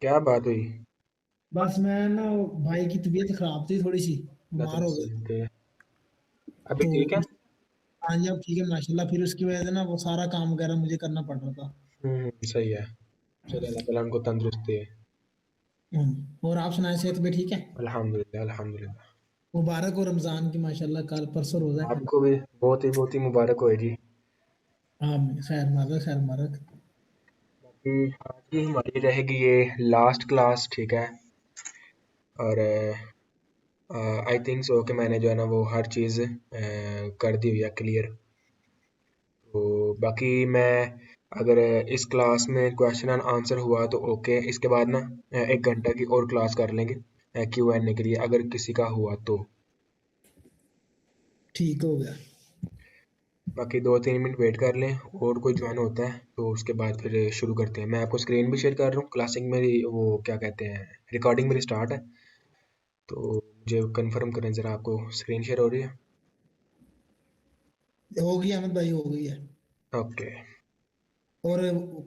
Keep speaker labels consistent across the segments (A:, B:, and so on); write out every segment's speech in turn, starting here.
A: क्या बात हुई?
B: बस मैं ना भाई की तबीयत खराब थी थोड़ी सी,
A: गलत
B: बीमार हो गए।
A: सुनते हैं। अभी
B: तो
A: ठीक है?
B: उस हाँ जी, अब ठीक है माशाल्लाह। फिर उसकी वजह से ना वो सारा काम वगैरह मुझे करना पड़ रहा था।
A: सही है। चलो अल्लाह ताला उनको तंदुरुस्ती है।
B: और आप सुनाए, सेहत भी ठीक है?
A: अल्हम्दुलिल्लाह अल्हम्दुलिल्लाह।
B: मुबारक हो रमजान की, माशाल्लाह कल परसों रोजा है।
A: आपको भी बहुत ही मुबारक हो जी।
B: हाँ, खैर मारक खैर मारक।
A: बाकी आज की हमारी रहेगी ये लास्ट क्लास, ठीक है। और आई थिंक सो कि मैंने जो है ना वो हर चीज़ कर दी हुई है क्लियर। तो बाकी मैं अगर इस क्लास में क्वेश्चन एंड आंसर हुआ तो ओके, इसके बाद ना 1 घंटा की और क्लास कर लेंगे Q&A के लिए, अगर किसी का हुआ तो।
B: ठीक हो गया।
A: बाकी 2-3 मिनट वेट कर लें और कोई ज्वाइन होता है तो उसके बाद फिर शुरू करते हैं। मैं आपको स्क्रीन भी शेयर कर रहा हूँ, क्लासिंग मेरी वो क्या कहते हैं, रिकॉर्डिंग मेरी स्टार्ट है। तो मुझे कंफर्म करें ज़रा, आपको स्क्रीन शेयर हो रही है?
B: हो गई अहमद भाई, हो गई है।
A: ओके।
B: और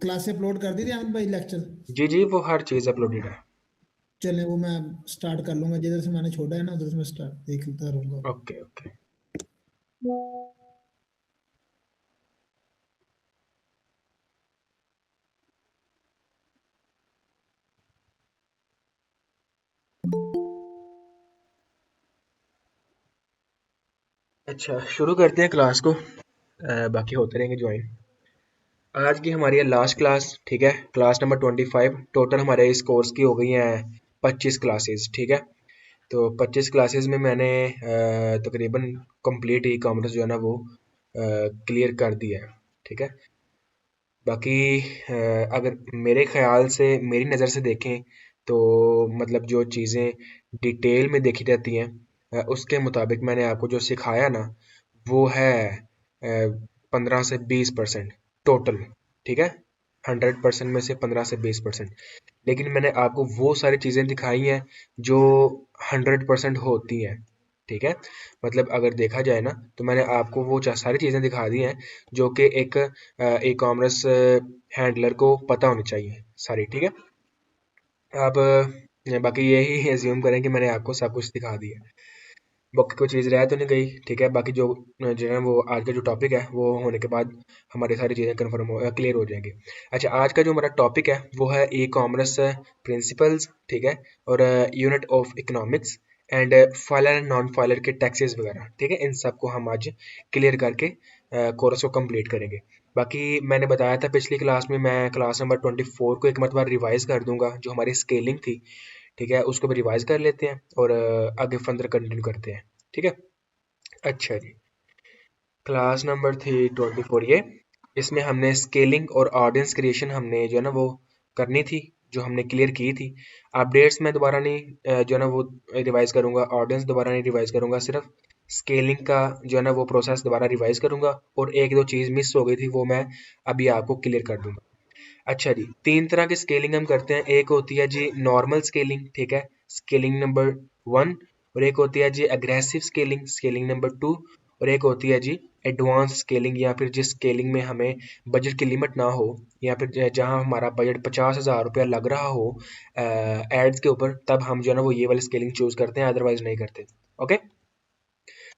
B: क्लास अपलोड कर दी थी अहमद भाई, लेक्चर?
A: जी जी, वो हर चीज़ अपलोडेड है।
B: चले वो मैं स्टार्ट कर लूंगा, जिधर से मैंने छोड़ा है ना उधर से मैं स्टार्ट देखता रहूंगा।
A: Okay okay. अच्छा, शुरू करते हैं क्लास को। बाकी होते रहेंगे ज्वाइन। आज की हमारी है लास्ट क्लास, ठीक है, क्लास नंबर 25। टोटल हमारे इस कोर्स की हो गई हैं 25 क्लासेस, ठीक है। तो 25 क्लासेस में मैंने तकरीबन कंप्लीट ई कॉमर्स जो है ना वो क्लियर कर दिया है, ठीक है। बाकी अगर मेरे ख्याल से, मेरी नज़र से देखें तो मतलब जो चीज़ें डिटेल में देखी जाती हैं उसके मुताबिक मैंने आपको जो सिखाया ना वो है 15 से 20% टोटल, ठीक है। 100% में से 15 से 20%। लेकिन मैंने आपको वो सारी चीज़ें दिखाई हैं जो 100% होती हैं, ठीक है। मतलब अगर देखा जाए ना तो मैंने आपको वो सारी चीज़ें दिखा दी हैं जो कि एक ई कॉमर्स हैंडलर को पता होनी चाहिए सारी, ठीक है। अब बाकी यही एज्यूम करें कि मैंने आपको सब कुछ दिखा दिया। बाकी कोई चीज़ रह तो नहीं गई, ठीक है। बाकी जो है वो आज का जो टॉपिक है वो होने के बाद हमारी सारी चीज़ें कन्फर्म हो क्लियर हो जाएंगी। अच्छा, आज का जो हमारा टॉपिक है वो है ई कॉमर्स प्रिंसिपल्स, ठीक है। और unit of economics and filer and non filer के टैक्सेस वगैरह, ठीक है। इन सबको हम आज क्लियर करके कोर्स को कंप्लीट करेंगे। बाकी मैंने बताया था पिछली क्लास में मैं क्लास नंबर 24 को एक मरतबा रिवाइज कर दूंगा, जो हमारी स्केलिंग थी, ठीक है, उसको भी रिवाइज कर लेते हैं और आगे फर्दर कंटिन्यू करते हैं, ठीक है। अच्छा जी, क्लास नंबर थी 24 ये। इसमें हमने स्केलिंग और ऑडियंस क्रिएशन हमने जो है ना वो करनी थी, जो हमने क्लियर की थी। अपडेट्स मैं दोबारा नहीं जो है ना वो रिवाइज करूंगा, ऑडियंस दोबारा नहीं रिवाइज करूंगा, सिर्फ स्केलिंग का जो है ना वो प्रोसेस दोबारा रिवाइज करूंगा। और एक दो चीज़ मिस हो गई थी वो मैं अभी आपको क्लियर कर दूंगा। अच्छा जी, 3 तरह की स्केलिंग हम करते हैं। एक होती है जी नॉर्मल स्केलिंग, ठीक है, स्केलिंग नंबर 1। और एक होती है जी एग्रेसिव स्केलिंग, स्केलिंग नंबर 2। और एक होती है जी एडवांस स्केलिंग, या फिर जिस स्केलिंग में हमें बजट की लिमिट ना हो, या फिर जहां हमारा बजट 50,000 रुपया लग रहा हो एड्स के ऊपर, तब हम जो है ना वो ये वाली स्केलिंग चूज करते हैं, अदरवाइज नहीं करते। ओके।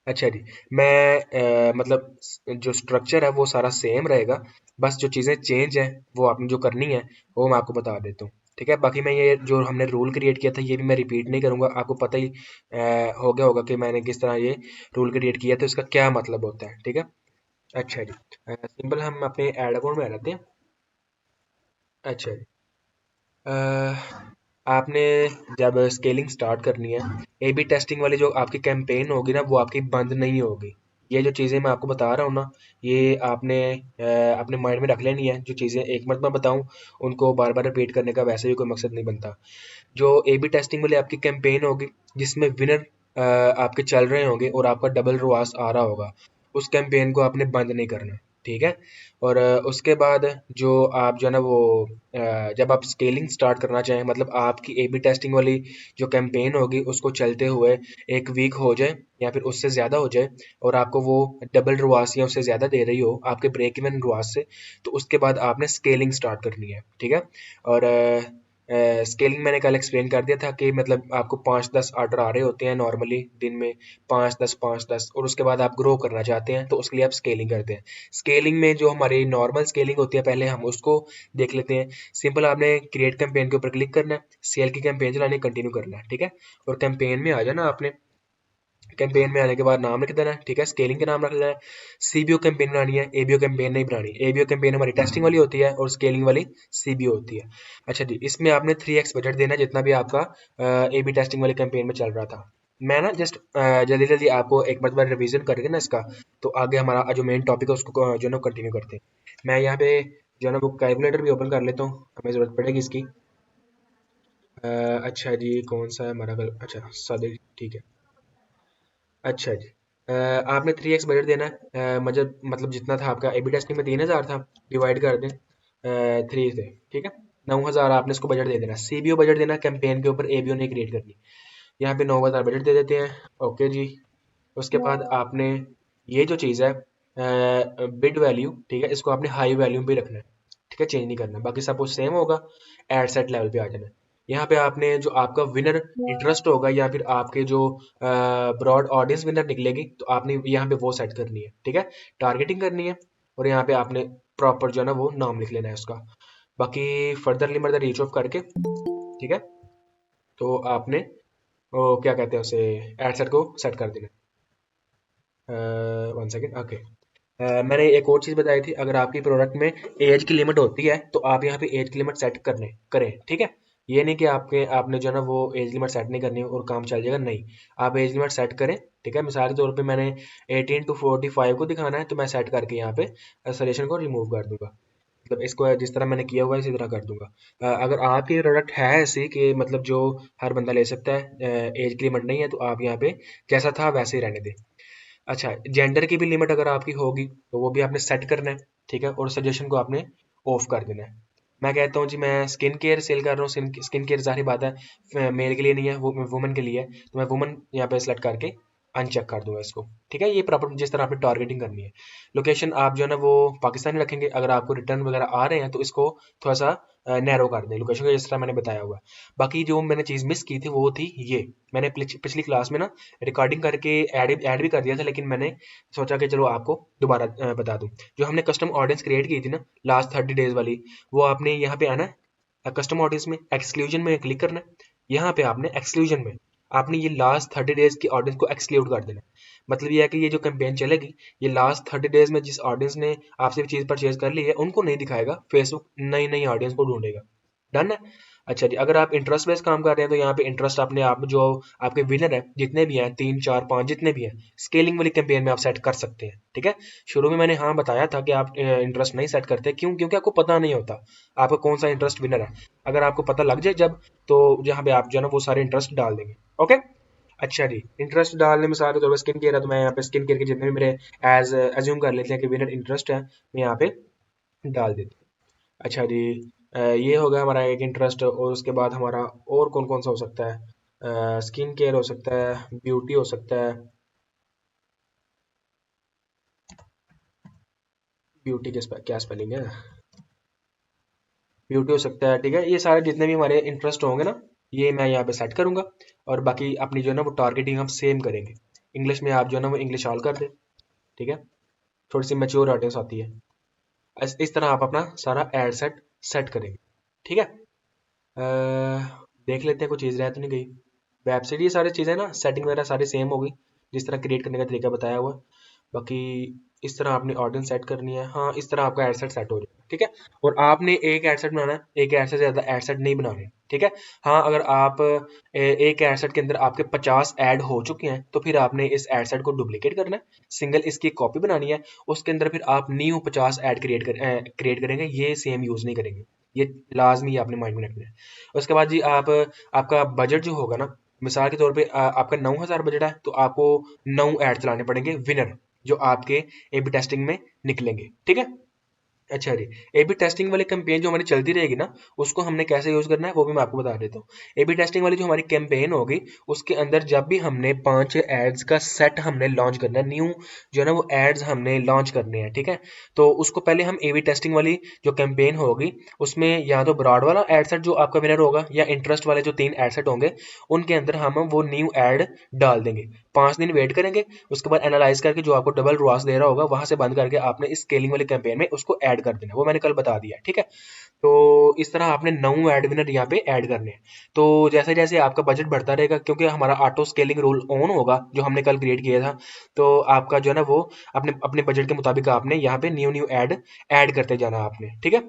A: अच्छा जी, मैं मतलब जो स्ट्रक्चर है वो सारा सेम रहेगा, बस जो चीज़ें चेंज हैं वो आपने जो करनी है वो मैं आपको बता देता हूँ, ठीक है। बाकी मैं ये जो हमने रूल क्रिएट किया था ये भी मैं रिपीट नहीं करूँगा, आपको पता ही हो गया होगा कि मैंने किस तरह ये रूल क्रिएट किया था, इसका क्या मतलब होता है, ठीक है। अच्छा जी, सिंपल हम अपने एड अकाउंट में आ जाते हैं। अच्छा जी, अ, आपने जब स्केलिंग स्टार्ट करनी है, ए बी टेस्टिंग वाली जो आपकी कैंपेन होगी ना वो आपकी बंद नहीं होगी। ये जो चीज़ें मैं आपको बता रहा हूँ ना, ये आपने अपने माइंड में रख लेनी है। जो चीज़ें एक मरतबा बताऊँ उनको बार बार रिपीट करने का वैसे भी कोई मकसद नहीं बनता। जो ए बी टेस्टिंग वाली आपकी कैंपेन होगी जिसमें विनर आपके चल रहे होंगे और आपका डबल रोआस आ रहा होगा, उस कैंपेन को आपने बंद नहीं करना, ठीक है। और उसके बाद जो आप जो है ना वो जब आप स्केलिंग स्टार्ट करना चाहें, मतलब आपकी ए बी टेस्टिंग वाली जो कैंपेन होगी उसको चलते हुए 1 वीक हो जाए या फिर उससे ज़्यादा हो जाए, और आपको वो डबल रुआस या उससे ज़्यादा दे रही हो आपके ब्रेक इवन रुआस से, तो उसके बाद आपने स्केलिंग स्टार्ट करनी है, ठीक है। और स्केलिंग मैंने कल एक्सप्लेन कर दिया था कि मतलब आपको 5-10 ऑर्डर आ रहे होते हैं नॉर्मली दिन में, 5-10 और उसके बाद आप ग्रो करना चाहते हैं तो उसके लिए आप स्केलिंग करते हैं। स्केलिंग में जो हमारी नॉर्मल स्केलिंग होती है पहले हम उसको देख लेते हैं। सिंपल आपने क्रिएट कैंपेन के ऊपर क्लिक करना है, सेल की कैंपेन चलानी कंटिन्यू करना है, ठीक है। और कैंपेन में आ जाना आपने, कैंपेन में आने के बाद नाम लिख देना है, ठीक है, स्केलिंग का नाम रख देना है। सीबीओ कैंपेन बनानी है, एबीओ कैंपेन नहीं बनानी। एबीओ कैंपेन हमारी टेस्टिंग वाली होती है और स्केलिंग वाली सीबीओ होती है। अच्छा जी, इसमें आपने 3x बजट देना है जितना भी आपका एबी टेस्टिंग वाली कैंपेन में चल रहा था। मैं ना जस्ट जल्दी जल्दी आपको एक बार रिवीजन करके ना इसका, तो आगे हमारा जो मेन टॉपिक है उसको जो है ना कंटिन्यू करते हैं। मैं यहाँ पे जो है ना वो कैलकुलेटर भी ओपन कर लेता हूँ, हमें ज़रूरत पड़ेगी इसकी। अच्छा जी, कौन सा है हमारा अच्छा सादे, ठीक है। अच्छा जी, आपने 3x बजट देना है, मतलब जितना था आपका एबी टेस्टिंग में 3,000 था, डिवाइड कर दें 3 से, ठीक है। 9,000 आपने इसको बजट दे देना। सीबीओ बजट देना कैंपेन के ऊपर, एबीओ नहीं क्रिएट करनी। यहाँ पे 9,000 बजट दे देते हैं, ओके जी। उसके बाद आपने ये जो चीज़ है बिड वैल्यू, ठीक है, इसको आपने हाई वैल्यू पे रखना है, ठीक है, चेंज नहीं करना, बाकी सब कुछ सेम होगा। एड सेट लेवल पे आ जाना है। यहाँ पे आपने जो आपका विनर इंटरेस्ट होगा या फिर आपके जो ब्रॉड ऑडियंस विनर निकलेगी तो आपने यहाँ पे वो सेट करनी है, ठीक है, टारगेटिंग करनी है। और यहाँ पे आपने प्रॉपर जो है ना वो नाम लिख लेना है उसका। बाकी further limit the reach of करके, ठीक है, तो आपने वो क्या कहते हैं उसे, एड सेट को सेट कर देना। 1 सेकेंड, ओके। मैंने एक और चीज़ बताई थी, अगर आपकी प्रोडक्ट में एज की लिमिट होती है तो आप यहाँ पे एज की लिमिट सेट करने करें, ठीक है। ये नहीं कि आपने जो है ना वो एज लिमिट सेट नहीं करनी और काम चल जाएगा, नहीं। आप एज लिमिट सेट करें, ठीक है। मिसाल के तौर पे मैंने 18 to 45 को दिखाना है तो मैं सेट करके यहाँ पे सजेशन को रिमूव कर दूंगा, मतलब इसको जिस तरह मैंने किया हुआ है इसी तरह कर दूंगा। अगर आपकी प्रोडक्ट है ऐसी कि मतलब जो हर बंदा ले सकता है, एज की लिमिट नहीं है, तो आप यहाँ पे जैसा था वैसे ही रहने दें। अच्छा, जेंडर की भी लिमिट अगर आपकी होगी तो वो भी आपने सेट करना है, ठीक है, और सजेशन को आपने ऑफ कर देना है। मैं कहता हूँ जी मैं स्किन केयर सेल कर रहा हूँ, स्किन केयर जाहिर बात है मेल के लिए नहीं है, वो वुमन के लिए है, तो मैं वुमन यहाँ पे सेलेक्ट करके अनचेक कर दूंगा इसको, ठीक है। ये प्रॉपर जिस तरह आपने टारगेटिंग करनी है। लोकेशन आप जो है ना वो पाकिस्तानी रखेंगे, अगर आपको रिटर्न वगैरह आ रहे हैं तो इसको थोड़ा सा नैरो कर दें लोकेशन को, जिस तरह मैंने बताया हुआ है। बाकी जो मैंने चीज़ मिस की थी वो थी ये, मैंने पिछली क्लास में ना रिकॉर्डिंग करके ऐड भी कर दिया था, लेकिन मैंने सोचा कि चलो आपको दोबारा बता दूं। जो हमने कस्टम ऑडियंस क्रिएट की थी ना लास्ट 30 डेज वाली, वो आपने यहाँ पे आना है, कस्टम ऑडियंस में एक्सक्लूजन में क्लिक करना है। यहाँ पे आपने एक्सक्लूजन में आपने ये लास्ट 30 डेज की ऑडियंस को एक्सक्लूड कर देना है। मतलब ये है कि ये जो कैंपेन चलेगी ये लास्ट 30 डेज में जिस ऑडियंस ने आपसे चीज़ परचेज कर ली है उनको नहीं दिखाएगा, फेसबुक नई नई ऑडियंस को ढूंढेगा। डन है। अच्छा जी, अगर आप इंटरेस्ट बेस्ड काम कर रहे हैं तो यहाँ पे इंटरेस्ट अपने आप जो आपके विनर है जितने भी हैं, 3 4 5 जितने भी हैं, स्केलिंग वाली कैंपेन में आप सेट कर सकते हैं, ठीक है। शुरू में मैंने हाँ बताया था कि आप इंटरेस्ट नहीं सेट करते, क्यों? क्योंकि आपको पता नहीं होता आपका कौन सा इंटरेस्ट विनर है। अगर आपको पता लग जाए जब, तो यहाँ पे आप जो है ना वो सारे इंटरेस्ट डाल देंगे, ओके। अच्छा जी, इंटरेस्ट डालने में सारे तो स्किन केयर है, तो मैं यहाँ पे स्किन केयर के जितने भी मेरे एज एज्यूम कर लेते हैं कि विनर इंटरेस्ट है, मैं यहाँ पे डाल देता हूँ। अच्छा जी, ये हो गया हमारा एक इंटरेस्ट, और उसके बाद हमारा और कौन कौन सा हो सकता है, स्किन केयर हो सकता है, ब्यूटी हो सकता है। ब्यूटी के क्या स्पेलिंग है, ब्यूटी हो सकता है, ठीक है। ये सारे जितने भी हमारे इंटरेस्ट होंगे ना, ये मैं यहाँ पे सेट करूंगा। और बाकी अपनी जो है ना वो टारगेटिंग हम सेम करेंगे। इंग्लिश में आप जो है ना वो इंग्लिश ऑल कर दें, ठीक है, थोड़ी सी मेच्योर ऑडियंस आती है। इस तरह आप अपना सारा एड सेट सेट करेंगे, ठीक है। देख लेते हैं कोई चीज़ रह तो नहीं गई। वेबसाइट ये सारी चीज़ें ना सेटिंग वगैरह सारी सेम हो गई, जिस तरह क्रिएट करने का तरीका बताया हुआ है। बाकी इस तरह आपने ऑडियंस सेट करनी है, हाँ इस तरह आपका एड सेट सेट हो जाएगा, ठीक है। और आपने एक एड सेट बनाना है, एक एड से ज़्यादा एड सेट नहीं बनाने, ठीक है। हाँ, अगर आप एक एड सेट के अंदर आपके 50 ऐड हो चुके हैं तो फिर आपने इस एड सेट को डुप्लीकेट करना है, सिंगल इसकी कॉपी बनानी है, उसके अंदर फिर आप न्यू 50 ऐड क्रिएट करेंगे, ये सेम यूज़ नहीं करेंगे। ये लाजमी आपने माइंड में रखना है। उसके बाद जी आप आपका बजट जो होगा ना, मिसाल के तौर पे आपका 9,000 बजट है तो आपको 9 ऐड चलाने पड़ेंगे विनर, जो आपके ए बी टेस्टिंग में निकलेंगे, ठीक है। अच्छा जी, ए बी टेस्टिंग वाली कैंपेन जो हमारी चलती रहेगी ना, उसको हमने कैसे यूज़ करना है वो भी मैं आपको बता देता हूँ। ए बी टेस्टिंग वाली जो हमारी कैंपेन होगी, उसके अंदर जब भी हमने 5 एड्स का सेट हमने लॉन्च करना है, न्यू जो है ना वो एड्स हमने लॉन्च करने हैं, ठीक है? तो उसको पहले हम ए बी टेस्टिंग वाली जो कैंपेन होगी, उसमें या तो ब्रॉड वाला एड सेट जो आपका विनर होगा, या इंटरेस्ट वाले जो 3 एड सेट होंगे, उनके अंदर हम वो न्यू एड डाल देंगे। 5 दिन वेट करेंगे, उसके बाद एनालाइज करके जो आपको डबल रॉस दे रहा होगा, वहां से बंद करके आपने इस स्केलिंग वाली कैंपेन में उसको ऐड कर देना है। वो मैंने कल बता दिया, ठीक है? तो इस तरह आपने 9 एड विनर यहाँ पे ऐड करने हैं। तो जैसे जैसे आपका बजट बढ़ता रहेगा, क्योंकि हमारा ऑटो स्केलिंग रूल ऑन होगा जो हमने कल क्रिएट किया था, तो आपका जो है ना वो अपने अपने बजट के मुताबिक आपने यहाँ पे न्यू न्यू ऐड ऐड करते जाना आपने, ठीक है?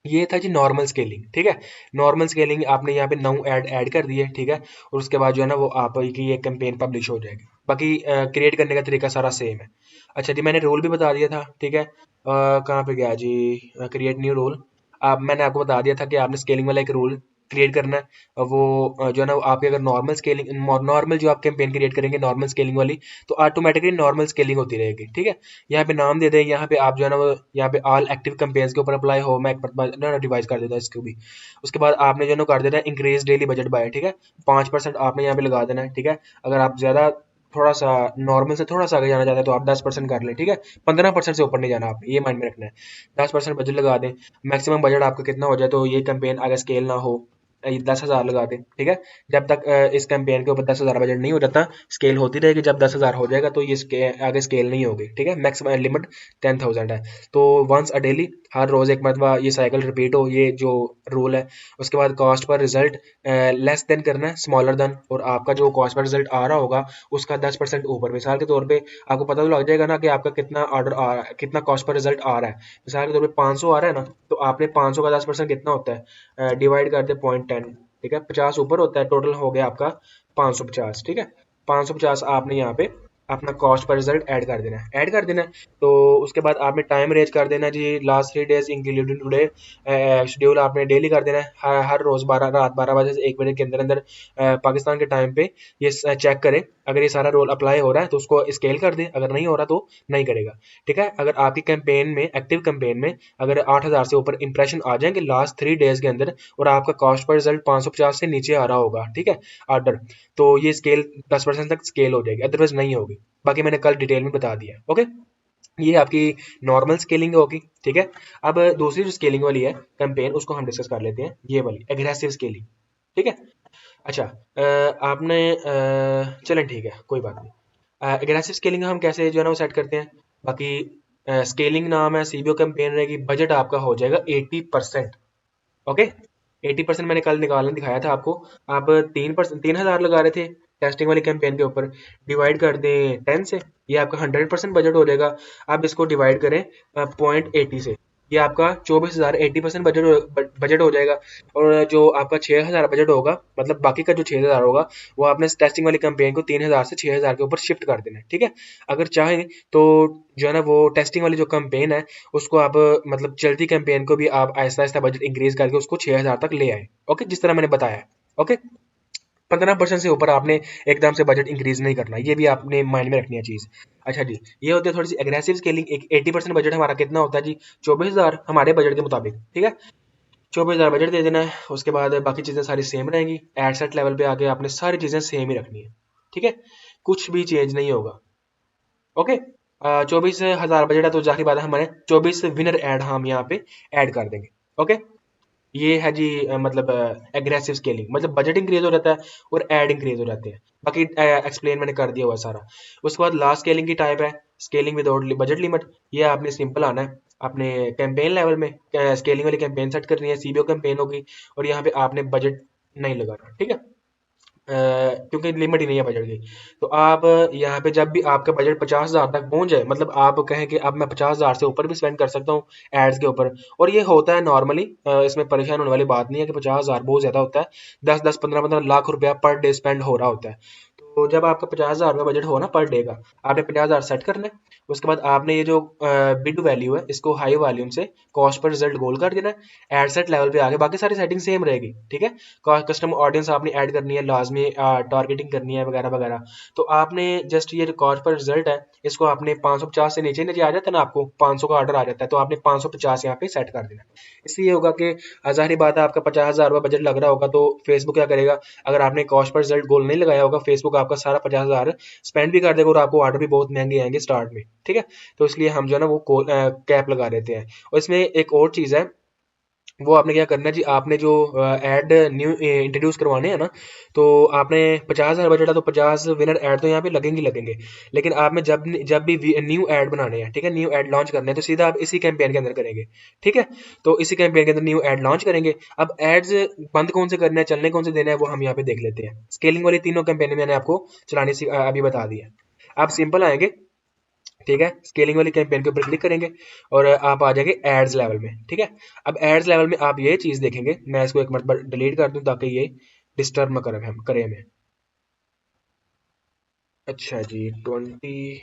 A: ये था जी नॉर्मल स्केलिंग, ठीक है? नॉर्मल स्केलिंग आपने यहाँ पे 9 ऐड ऐड कर दिए, ठीक है? और उसके बाद जो है ना वो आपकी ये कैंपेन पब्लिश हो जाएगी। बाकी क्रिएट करने का तरीका सारा सेम है। अच्छा जी, मैंने रूल भी बता दिया था, ठीक है? कहाँ पे गया जी? Create new rule. अब मैंने आपको बता दिया था कि आपने स्केलिंग वाला एक रूल क्रिएट करना है। वो जो है ना आपके अगर नॉर्मल स्केलिंग नॉर्मल जो आप कैंपेन क्रिएट करेंगे नॉर्मल स्केलिंग वाली, तो ऑटोमेटिकली नॉर्मल स्केलिंग होती रहेगी, ठीक है? यहाँ पे नाम दे दें, यहाँ पे आप जो है ना वो यहाँ पे ऑल एक्टिव कैंपेन्स के ऊपर अप्लाई हो, मैं एक बार रिवाइज कर देता हूँ इसको भी। उसके बाद आपने जो है ना कर देना है इंक्रीज डेली बजट बाय, ठीक है? 5% आपने यहाँ पे लगा देना है, ठीक है? अगर आप ज्यादा थोड़ा सा नॉर्मल से थोड़ा सा आगे जाना चाहते हैं तो आप 10% कर लें, ठीक है? 15% से ऊपर नहीं जाना, आपने ये माइंड में रखना है। 10% बजट लगा दें। मैक्सिमम बजट आपका कितना हो जाए तो ये कैंपेन आगे स्केल ना हो, 10,000 लगा दें, ठीक है? जब तक इस कैंपेन के ऊपर 10,000 बजट नहीं हो जाता, स्केल होती रहेगी। जब 10,000 हो जाएगा तो ये आगे स्केल नहीं होगी, ठीक है? मैक्सिमम लिमिट 10,000 है। तो वंस अ डेली, हर रोज एक मरतबा ये साइकिल रिपीट हो, ये जो रूल है। उसके बाद cost per result less than करना है, स्मॉलर देन, और आपका जो कॉस्ट पर रिजल्ट आ रहा होगा उसका 10% ऊपर। मिसाल के तौर पे आपको पता तो लग जाएगा ना कि आपका कितना ऑर्डर आ रहा है, कितना कॉस्ट पर रिजल्ट आ रहा है। मिसाल के तौर पे 500 आ रहा है ना, तो आपने 500 का 10% कितना होता है, डिवाइड कर दे 0.10, ठीक है? 50 ऊपर होता है, टोटल हो गया आपका 550, ठीक है? 550 आपने यहाँ पे अपना कॉस्ट पर रिजल्ट ऐड कर देना है, ऐड कर देना है। तो उसके बाद आपने टाइम रेंज कर देना है जी, last 3 days including today. Schedule आपने डेली कर देना है, हर रोज रात 12 बजे से 1 बजे के अंदर अंदर पाकिस्तान के टाइम पे ये चेक करें। अगर ये सारा रोल अप्लाई हो रहा है तो उसको स्केल कर दे, अगर नहीं हो रहा तो नहीं करेगा, ठीक है? अगर आपकी कैंपेन में, एक्टिव कैंपेन में, अगर 8,000 से ऊपर इंप्रेशन आ जाएंगे लास्ट 3 डेज के अंदर, और आपका कॉस्ट पर रिजल्ट 550 से नीचे आ रहा होगा, ठीक है, ऑर्डर, तो ये स्केल 10% तक स्केल हो जाएगी, अदरवाइज नहीं होगी। बाकी मैंने कल डिटेल में बता दिया, ओके? ये आपकी नॉर्मल स्केलिंग होगी, ठीक है? अब दूसरी जो स्केलिंग वाली है कैंपेन, उसको हम डिस्कस कर लेते हैं, ये वाली एग्रेसिव स्केलिंग, ठीक है? अच्छा, आपने चलें ठीक है, कोई बात नहीं। एग्रेसिव स्केलिंग हम कैसे जो है ना वो सेट करते हैं। बाकी स्केलिंग नाम है, सीबीओ कैंपेन रहेगी, बजट आपका हो जाएगा 80%, ओके? 80% मैंने कल निकालना दिखाया था आपको। आप 3,000 लगा रहे थे टेस्टिंग वाली कैंपेन के ऊपर, डिवाइड कर दें 10 से, ये आपका 100% बजट हो जाएगा। अब इसको डिवाइड करें 0.80 से, ये आपका 24,000, 80% बजट हो जाएगा। और जो आपका 6,000 बजट होगा, मतलब बाकी का जो 6,000 होगा, वो आपने टेस्टिंग वाली कैंपेन को 3,000 से 6,000 के ऊपर शिफ्ट कर देना है, ठीक है? अगर चाहें तो जो है ना वो टेस्टिंग वाली जो कैंपेन है, उसको आप मतलब चलती कैंपेन को भी आप आहिस्ता आहिस्ता बजट इंक्रीज करके उसको 6,000 तक ले आए, ओके? जिस तरह मैंने बताया, ओके? 15% से ऊपर आपने एकदम से बजट इंक्रीज नहीं करना, ये भी आपने माइंड में रखनी है चीज। अच्छा जी, ये होती है थोड़ी सी एग्रेसिव स्केलिंग। एक 80% बजट हमारा कितना होता है जी? 24,000 हमारे बजट के मुताबिक, ठीक है? 24,000 बजट दे देना है। उसके बाद बाकी चीजें सारी सेम रहेंगी। एड सेट लेवल पे आके आपने सारी चीजें सेम ही रखनी है, ठीक है? कुछ भी चेंज नहीं होगा, ओके? 24,000 बजट है तो जाहिर बात है हमारे 24 विनर एड हम यहाँ पे ऐड कर देंगे, ओके? ये है जी मतलब एग्रेसिव स्केलिंग, मतलब बजट इंक्रीज हो जाता है और एड इंक्रीज हो जाते हैं। बाकी एक्सप्लेन मैंने कर दिया हुआ है सारा। उसके बाद लास्ट स्केलिंग की टाइप है स्केलिंग विदाउट बजट लिमिट। ये आपने सिंपल आना है अपने कैंपेन लेवल में, स्केलिंग वाली कैंपेन सेट करनी है, सीबीओ कैंपेन होगी, और यहाँ पे आपने बजट नहीं लगाना, ठीक है? क्योंकि लिमिट ही नहीं है बजट की। तो आप यहाँ पे जब भी आपका बजट 50,000 तक पहुंच जाए, मतलब आप कहें कि अब मैं 50,000 से ऊपर भी स्पेंड कर सकता हूँ एड्स के ऊपर, और ये होता है नॉर्मली, इसमें परेशान होने वाली बात नहीं है कि 50,000 बहुत ज्यादा होता है। 10-10, 15-15 लाख रुपया पर डे स्पेंड हो रहा होता है। तो जब आपका 50,000 रुपये बजट हो ना पर डे का, आपने 50,000 सेट करना है। उसके बाद आपने ये जो बिड वैल्यू है इसको हाई वॉल्यूम से कॉस्ट पर रिजल्ट गोल कर देना है। एड सेट लेवल पे आगे बाकी सारी सेटिंग सेम रहेगी, ठीक है। कस्टमर ऑडियंस आपने ऐड करनी है लाजमी, टारगेटिंग करनी है वगैरह वगैरह। तो आपने जस्ट ये जो कॉस्ट पर रिजल्ट है इसको आपने 550 से नीचे नीचे आ जाता है ना, आपको 500 का ऑर्डर आ जाता है तो आपने 550 यहाँ पे सेट कर देना है। इससे ये होगा कि जाहिर बात है आपका 50,000 रुपये बजट लग रहा होगा तो फेसबुक क्या करेगा, अगर आपने कॉस्ट पर रिजल्ट गोल नहीं लगाया होगा फेसबुक आपका सारा 50,000 स्पेंड भी कर देगा और आपको ऑर्डर भी बहुत महंगे आएंगे स्टार्ट में, ठीक है। तो इसलिए हम जो है ना वो कैप लगा देते हैं। और इसमें एक और चीज़ है, वो आपने क्या करना है जी, आपने जो ऐड न्यू इंट्रोड्यूस करवाने हैं ना, तो आपने 50,000 बजट है तो 50 विनर ऐड तो यहाँ पे लगेंगे लगेंगे। लेकिन आपने जब भी न्यू ऐड बनाने हैं, ठीक है, न्यू ऐड लॉन्च करने हैं तो सीधा आप इसी कैंपेन के अंदर करेंगे, ठीक है। तो इसी कैंपेन के अंदर न्यू ऐड लॉन्च करेंगे। अब एड्स बंद कौन से करने हैं, चलने कौन से देना है, वो हम यहाँ पे देख लेते हैं। स्केलिंग वाली तीनों कैंपेन मैंने आपको चलाने से अभी बता दी है। आप सिंपल आएंगे, ठीक है, स्केलिंग वाली कैंपेन के ऊपर क्लिक करेंगे और आप आ जाएंगे एड्स लेवल में, ठीक है। अब एड्स लेवल में आप ये चीज देखेंगे, मैं इसको एक मरतबा डिलीट कर दूं ताकि ये डिस्टर्ब ना करे हमें। अच्छा जी, 20,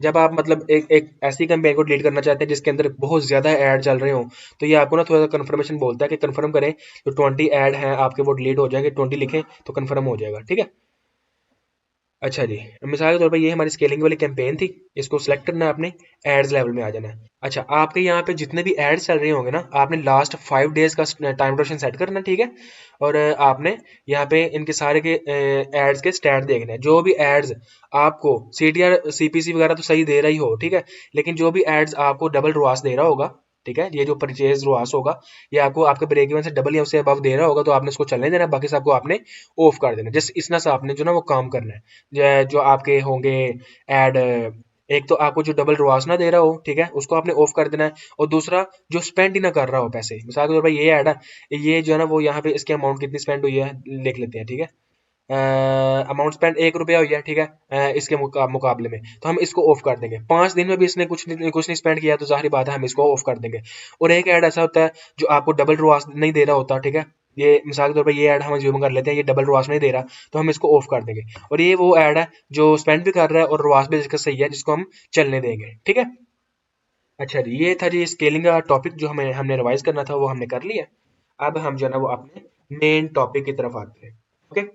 A: जब आप मतलब एक एक ऐसी कैंपेन को डिलीट करना चाहते हैं जिसके अंदर बहुत ज्यादा ऐड चल रहे हो, तो ये आपको ना थोड़ा सा कंफर्मेशन बोलता है कि कंफर्म करें। तो 20 ऐड हैं आपके, वो डिलीट हो जाएंगे, 20 लिखें तो कंफर्म हो जाएगा, ठीक है। अच्छा जी, मिसाल के तौर पर ये हमारी स्केलिंग वाली कैंपेन थी, इसको सिलेक्ट करना है आपने, एड्स लेवल में आ जाना है। अच्छा, आपके यहाँ पे जितने भी एड्स चल रहे होंगे ना, आपने लास्ट 5 डेज का टाइम ड्यूरेशन सेट करना है, ठीक है। और आपने यहाँ पे इनके सारे के एड्स के स्टैट देखने हैं। जो भी एड्स आपको सीटीआर सीपीसी वगैरह तो सही दे रही हो, ठीक है, लेकिन जो भी एड्स आपको डबल रुआस दे रहा होगा, ठीक है, ये जो परचेज रुआस होगा ये आपको आपके ब्रेक इवन से डबल या उससे अबव दे रहा होगा तो आपने उसको चलने देना है, बाकी सबको आपने ऑफ कर देना है। जस्ट इतना सा आपने जो ना वो काम करना है। जो आपके होंगे ऐड, एक तो आपको जो डबल रुआस ना दे रहा हो, ठीक है, उसको आपने ऑफ कर देना है। और दूसरा जो स्पेंड ही ना कर रहा हो पैसे, मिसाल के तौर पर ये ऐड है, ये जो है ना वो यहाँ पे इसकी अमाउंट कितनी स्पेंड हुई है लिख लेते हैं, ठीक है। अमाउंट स्पेंड 1 रुपया हुई है, ठीक है, इसके मुकाबले में, तो हम इसको ऑफ कर देंगे। 5 दिन में भी इसने कुछ नहीं स्पेंड किया तो जाहिर बात है हम इसको ऑफ कर देंगे। और एक ऐड ऐसा होता है जो आपको डबल रुआस नहीं दे रहा होता, ठीक है, ये मिसाल के तौर पर ये ऐड हम ज्यूम कर लेते हैं, ये डबल रुआस नहीं दे रहा तो हम इसको ऑफ कर देंगे। और ये वो ऐड है जो स्पेंड भी कर रहा है और रुआस भी इसका सही है, जिसको हम चलने देंगे, ठीक है। अच्छा जी, ये था जी स्केलिंग का टॉपिक जो हमें हमने रिवाइज करना था वो हमने कर लिया। अब हम जो है ना वो अपने मेन टॉपिक की तरफ आते हैं, ओके।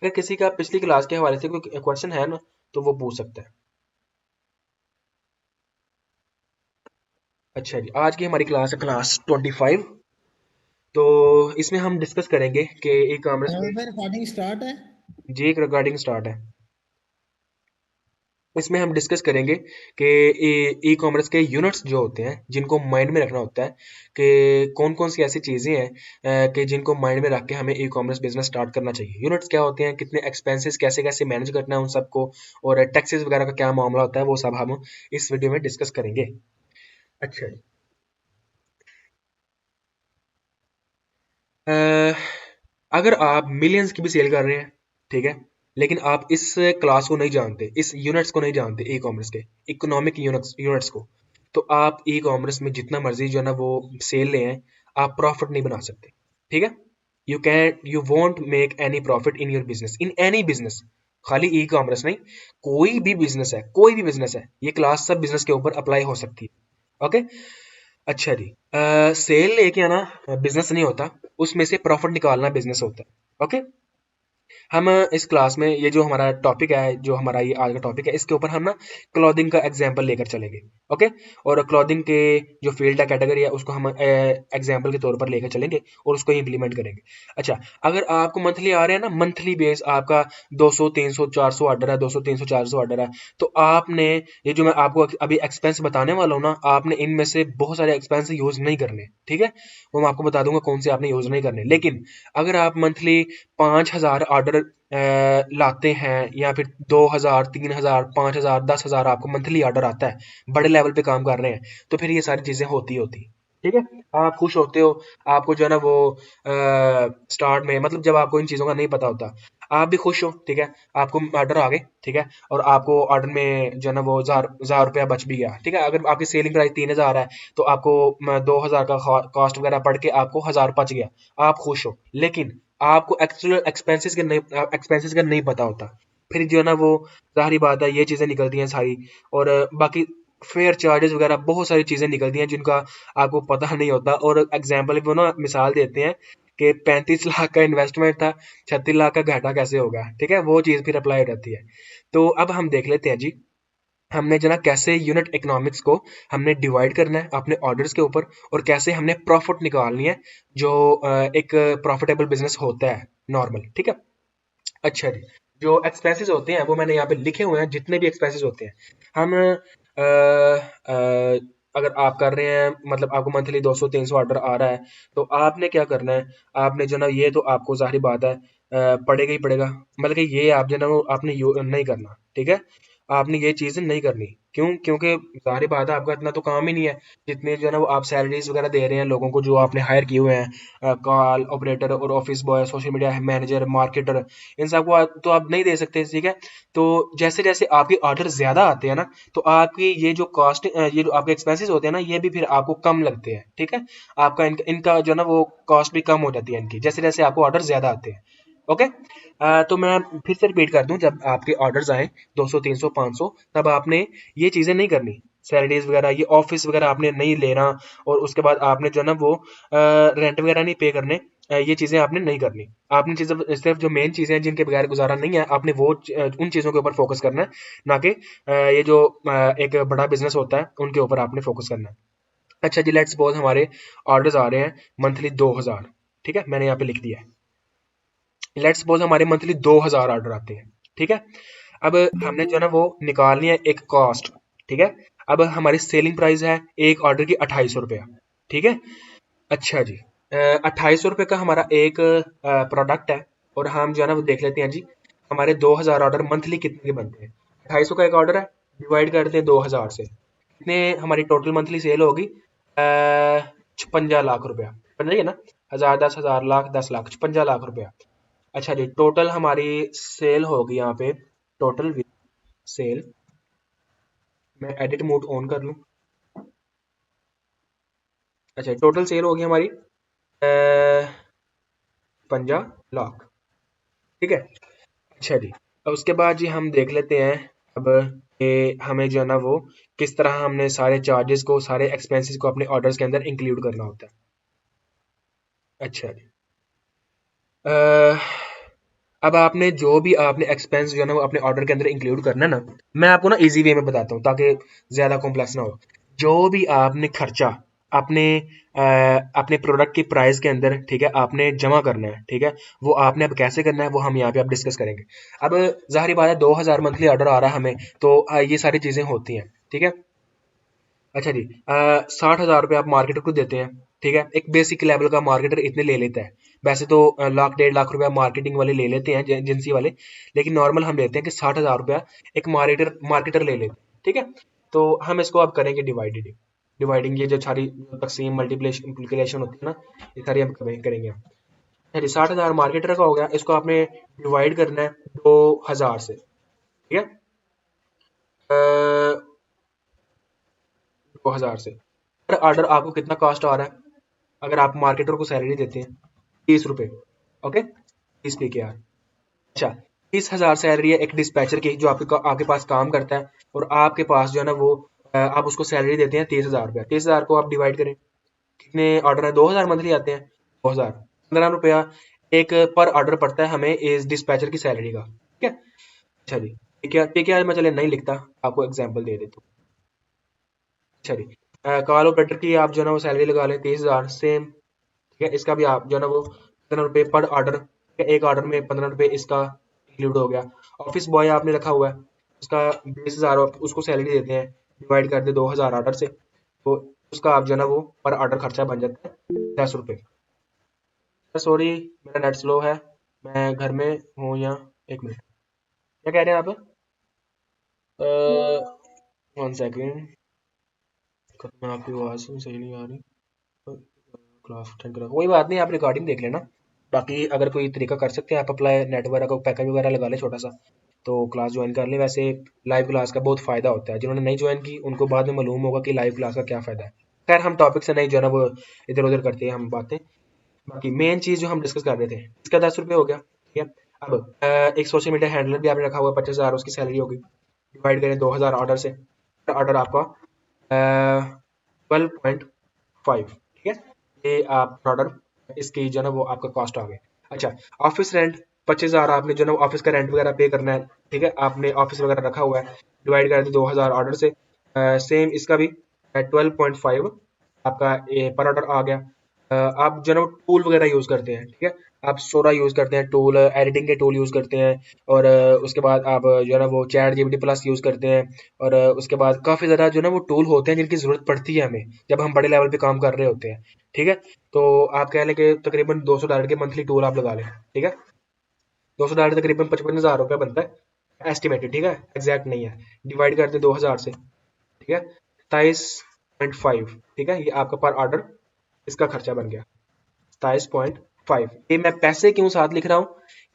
A: अगर किसी का पिछली क्लास के हवाले से कोई क्वेश्चन है ना तो वो पूछ सकता है। अच्छा जी, आज की हमारी क्लास है क्लास 25। तो इसमें हम डिस्कस करेंगे कि ई कॉमर्स में,
B: फिर रिकॉर्डिंग स्टार्ट है।
A: जी एक रिगार्डिंग स्टार्ट है। इसमें हम डिस्कस करेंगे कि ई कॉमर्स के यूनिट्स जो होते हैं जिनको माइंड में रखना होता है, कि कौन कौन सी ऐसी चीज़ें हैं कि जिनको माइंड में रख के हमें ई कॉमर्स बिजनेस स्टार्ट करना चाहिए। यूनिट्स क्या होते हैं, कितने एक्सपेंसेस कैसे कैसे मैनेज करना है उन सबको, और टैक्सेस वगैरह का क्या मामला होता है, वो सब हम इस वीडियो में डिस्कस करेंगे। अच्छा जी, अ, अगर आप मिलियंस की भी सेल कर रहे हैं, ठीक है, लेकिन आप इस क्लास को नहीं जानते, इस यूनिट्स को नहीं जानते, ई कॉमर्स के इकोनॉमिक यूनिट्स यूनिट्स को, तो आप ई कॉमर्स में जितना मर्जी जो है ना वो सेल ले आए, आप प्रॉफिट नहीं बना सकते, ठीक है। You want make any profit in your business, in any business, खाली ई कॉमर्स नहीं, कोई भी बिजनेस है, कोई भी बिजनेस है, ये क्लास सब बिजनेस के ऊपर अप्लाई हो सकती है, ओके। अच्छा जी, सेल लेके आना बिजनेस नहीं होता, उसमें से प्रॉफिट निकालना बिजनेस होता है, ओके। हम इस क्लास में ये जो हमारा टॉपिक है, जो हमारा ये आज का टॉपिक है, इसके ऊपर हम ना क्लॉथिंग का एग्जांपल लेकर चलेंगे, ओके। और क्लॉथिंग के जो फील्ड है, कैटेगरी है, उसको हम एग्जांपल के तौर पर लेकर चलेंगे और उसको इम्प्लीमेंट करेंगे। अच्छा, अगर आपको मंथली आ रहे हैं ना, मंथली बेस आपका 200 300 400 ऑर्डर है, 200 300 400 ऑर्डर है, तो आपने ये जो मैं आपको अभी एक्सपेंस बताने वाला हूँ ना, आपने इनमें से बहुत सारे एक्सपेंस यूज नहीं करने, ठीक है। वो मैं आपको बता दूंगा कौन से आपने यूज नहीं करने। लेकिन अगर आप मंथली 5,000 ऑर्डर लाते हैं, या फिर 2,000 3,000 5,000 10,000 आपको मंथली ऑर्डर आता है, बड़े लेवल पे काम कर रहे हैं, तो फिर ये सारी चीजें होती ठीक है। आप खुश होते हो, आपको जो है ना वो स्टार्ट में मतलब जब आपको इन चीजों का नहीं पता होता, आप भी खुश हो, ठीक है, आपको ऑर्डर आ गए, ठीक है, और आपको ऑर्डर में जो है ना वो हजार रुपया बच भी गया, ठीक है। अगर आपकी सेलिंग प्राइस 3,000 है तो आपको 2,000 का कॉस्ट वगैरह पड़ के आपको 1,000 बच गया, आप खुश हो। लेकिन आपको एक्चुअल एक्सपेंसेस का नहीं पता होता, फिर जो है ना वो ज़ाहिर बात है ये चीज़ें निकलती हैं सारी। और बाकी फेयर चार्जेस वगैरह बहुत सारी चीज़ें निकलती हैं जिनका आपको पता नहीं होता। और एग्जाम्पल वो ना मिसाल देते हैं कि 35 लाख का इन्वेस्टमेंट था, 36 लाख का घाटा कैसे होगा, ठीक है, वो चीज़ फिर अप्लाई हो जाती है। तो अब हम देख लेते हैं जी, हमने जना कैसे यूनिट इकोनॉमिक्स को हमने डिवाइड करना है अपने ऑर्डर्स के ऊपर, और कैसे हमने प्रॉफिट निकालनी है जो एक प्रॉफिटेबल बिजनेस होता है नॉर्मल, ठीक है। अच्छा जी, जो एक्सपेंसेस होते हैं वो मैंने यहाँ पे लिखे हुए हैं, जितने भी एक्सपेंसेस होते हैं हम अगर आप कर रहे हैं, मतलब आपको मंथली 200-300 ऑर्डर आ रहा है, तो आपने क्या करना है, आपने जो ना ये तो आपको जाहिर बात है पड़ेगा ही पड़ेगा, मतलब कि ये आप जो ना वो आपने नहीं करना, ठीक है। आपने ये चीज़ नहीं करनी, क्यों? क्योंकि जाहिर बात है आपका इतना तो काम ही नहीं है जितने जो है ना वो आप सैलरीज वगैरह दे रहे हैं लोगों को जो आपने हायर किए हुए हैं, कॉल ऑपरेटर और office boy, social media manager, marketer, इन सबको तो आप नहीं दे सकते, ठीक है। तो जैसे जैसे आपके ऑर्डर ज्यादा आते हैं ना, तो आपकी ये जो कॉस्ट, ये जो आपके एक्सपेंसेस होते हैं ना, ये भी फिर आपको कम लगते हैं, ठीक है। आपका इनका जो है ना वो कॉस्ट भी कम हो जाती है इनकी, जैसे जैसे आपको ऑर्डर ज्यादा आते हैं। ओके। तो मैं फिर से रिपीट कर दूं, जब आपके ऑर्डर्स आए 200 300 500, तब आपने ये चीजें नहीं करनी, सैलरीज वगैरह ये ऑफिस वगैरह आपने नहीं लेना, और उसके बाद आपने जो है ना वो रेंट वगैरह नहीं पे करने, ये चीजें आपने नहीं करनी। आपने चीजें सिर्फ जो मेन चीजें हैं जिनके बगैर गुजारा नहीं है, आपने वो उन चीजों के ऊपर फोकस करना है, ना कि ये जो एक बड़ा बिजनेस होता है उनके ऊपर आपने फोकस करना है। अच्छा जी, लेट्स सपोज हमारे ऑर्डर्स आ रहे हैं मंथली 2000, ठीक है, मैंने यहाँ पे लिख दिया है। लेट्स सपोज हमारे मंथली 2000 ऑर्डर आते हैं, ठीक है। अब हमने जो है ना वो निकालनी है एक कॉस्ट, ठीक है। अब हमारी सेलिंग प्राइस है एक ऑर्डर की 2800 रुपया, ठीक है। अच्छा जी, 2800 रुपये का हमारा एक प्रोडक्ट है, और हम जो है ना वो देख लेते हैं जी, हमारे 2000 ऑर्डर मंथली कितने के बनते हैं। 2800 का एक ऑर्डर है, डिवाइड करते हैं 2000 से, कितने हमारी टोटल मंथली सेल होगी, 56 लाख रुपया, समझ रही है ना, 1000 10 10 लाख 10 लाख 56 लाख रुपया। अच्छा जी, टोटल हमारी सेल होगी यहाँ पे, टोटल सेल, मैं एडिट मोड ऑन कर लूँ। अच्छा, टोटल सेल होगी हमारी 50 लाख, ठीक है। अच्छा जी, अब उसके बाद जी हम देख लेते हैं अब कि हमें जो है ना वो किस तरह हमने सारे चार्जेस को, सारे एक्सपेंसेस को अपने ऑर्डर्स के अंदर इंक्लूड करना होता है। अच्छा जी, अह, अब आपने जो भी आपने एक्सपेंस जो है ना वो अपने ऑर्डर के अंदर इंक्लूड करना है ना, मैं आपको ना इजी वे में बताता हूँ ताकि ज्यादा कॉम्प्लेक्स ना हो। जो भी आपने खर्चा अपने अपने प्रोडक्ट की प्राइस के अंदर, ठीक है, आपने जमा करना है, ठीक है, वो आपने अब कैसे करना है वो हम यहाँ पे अब डिस्कस करेंगे। अब जाहिर बात है 2000 मंथली ऑर्डर आ रहा है हमें, तो ये सारी चीजें होती हैं, ठीक है। अच्छा जी, 60,000 रुपये आप मार्केटर को देते हैं, ठीक है, एक बेसिक लेवल का मार्केटर इतने ले लेता है। वैसे तो लाख 1.5 लाख रुपया मार्केटिंग वाले ले लेते हैं, एजेंसी वाले, लेकिन नॉर्मल हम लेते हैं कि 60,000 रुपया एक मार्केटर मार्केटर ले लेते हैं, ठीक है। तो हम इसको अब करेंगे डिवाइडेड, डिवाइडिंग, ये जो सारी तकसीम मल्टीप्लिकेशन होती है ना, ये सारी हम करेंगे हम। अच्छा जी, 60,000 मार्केटर का हो गया, इसको आपने डिवाइड करना है 2000 से, ठीक है। 2000 से पर ऑर्डर आपको कितना कॉस्ट आ रहा है, अगर आप मार्केटर को सैलरी देते हैं 30 रुपए, ओके, 30 PKR। अच्छा, 30,000 सैलरी है एक डिस्पैचर की जो आपके पास काम करता है, और आपके पास जो है ना वो आप उसको सैलरी देते हैं 30,000 रुपया। 30,000 को आप डिवाइड करें, कितने ऑर्डर है, 2000 मंथली आते हैं, 2000, 15 रुपया एक पर ऑर्डर पड़ता है हमें इस डिस्पैचर की सैलरी का, ठीक है। अच्छा जी, PKR मैं चले नहीं लिखता, आपको एग्जाम्पल दे देता हूँ। अच्छा जी, कॉल ऑपरेटर की आप जो है ना वो सैलरी लगा लें 30,000 सेम, ठीक है। इसका भी आप जो है ना वो 15 रुपये पर ऑर्डर, एक ऑर्डर में 15 रुपये इसका इंक्लूड हो गया। ऑफिस बॉय आपने रखा हुआ है, उसका 20,000 उसको सैलरी देते हैं, डिवाइड कर दे 2000 ऑर्डर से, तो उसका आप जो है ना वो पर ऑर्डर खर्चा बन जाता है 10 रुपये। सॉरी, मेरा नेट स्लो है, मैं घर में हूँ या, एक मिनट, क्या कह रहे हैं आप? 1 सेकेंड, मैं आपकी आवाज़ सही नहीं आ रही। क्लास अटेंड करा, कोई बात नहीं, आप रिकॉर्डिंग देख लेना। बाकी अगर कोई तरीका कर सकते हैं आप अप्लाई, नेटवर्क का पैकेज वगैरह लगा लें छोटा सा, तो क्लास ज्वाइन कर लें। वैसे लाइव क्लास का बहुत फ़ायदा होता है, जिन्होंने नहीं ज्वाइन की उनको बाद में मालूम होगा कि लाइव क्लास का क्या फ़ायदा है। खैर हम टॉपिक से नहीं जो है ना वो इधर उधर करते हैं हम बातें। बाकी मेन चीज जो हम डिस्कस कर रहे थे, इसका 10 रुपये हो गया, ठीक है। अब एक सोशल मीडिया हैंडलर भी आपने रखा हुआ है, 25,000 उसकी सैलरी होगी, डिवाइड करें 2,000 ऑर्डर से, ऑर्डर आपका 12.5, ठीक है। ये आप ऑर्डर, इसकी जो है ना वो आपका कॉस्ट आ गया। अच्छा, ऑफिस रेंट 25,000 आपने जो है ना ऑफिस का रेंट वगैरह पे करना है, ठीक है, आपने ऑफिस वगैरह रखा हुआ है, डिवाइड कर दे 2,000 ऑर्डर से, सेम इसका भी 12.5 आपका पर ऑर्डर आ गया। आप जो है ना टूल वगैरह यूज करते हैं, ठीक है, आप सोरा यूज करते हैं, टूल एडिटिंग के टूल यूज करते हैं, और उसके बाद आप जो है ना वो चैट जीपीटी प्लस यूज करते हैं, और उसके बाद काफी ज्यादा जो है ना वो टूल होते हैं जिनकी जरूरत पड़ती है हमें जब हम बड़े लेवल पे काम कर रहे होते हैं, ठीक है। तो आप कह लें कि तकरीबन $200 के मंथली टूल आप लगा लें, ठीक है। $200 तकरीबन 55,000 रुपया बनता है एस्टिमेटेड, ठीक है, एग्जैक्ट नहीं है। डिवाइड करते 2,000 से, ठीक है, 27.5, ठीक है, ये आपका पर ऑर्डर इसका खर्चा बन गया 27.5। ये मैं पैसे क्यों साथ लिख रहा हूँ,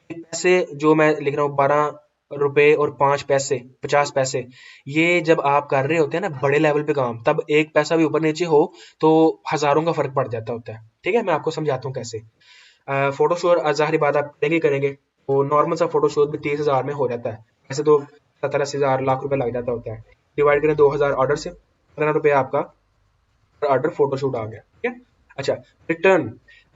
A: ये पैसे जो मैं लिख रहा हूँ 12 रुपए और 5 पैसे, 50 पैसे, ये जब आप कर रहे होते हैं ना बड़े लेवल पे काम, तब एक पैसा भी ऊपर नीचे हो तो हजारों का फर्क पड़ जाता होता है, ठीक है। मैं आपको समझाता हूँ कैसे। फोटोशूट जाहिर बात आप करेंगे करेंगे, तो नॉर्मल सा फोटोशूट भी 30,000 में हो जाता है, ऐसे तो 70-80,000 लाख रुपए लग जाता होता है। डिवाइड करें 2,000 ऑर्डर से, 15 रुपए आपका ऑर्डर फोटोशूट आ गया, ठीक है। अच्छा, रिटर्न,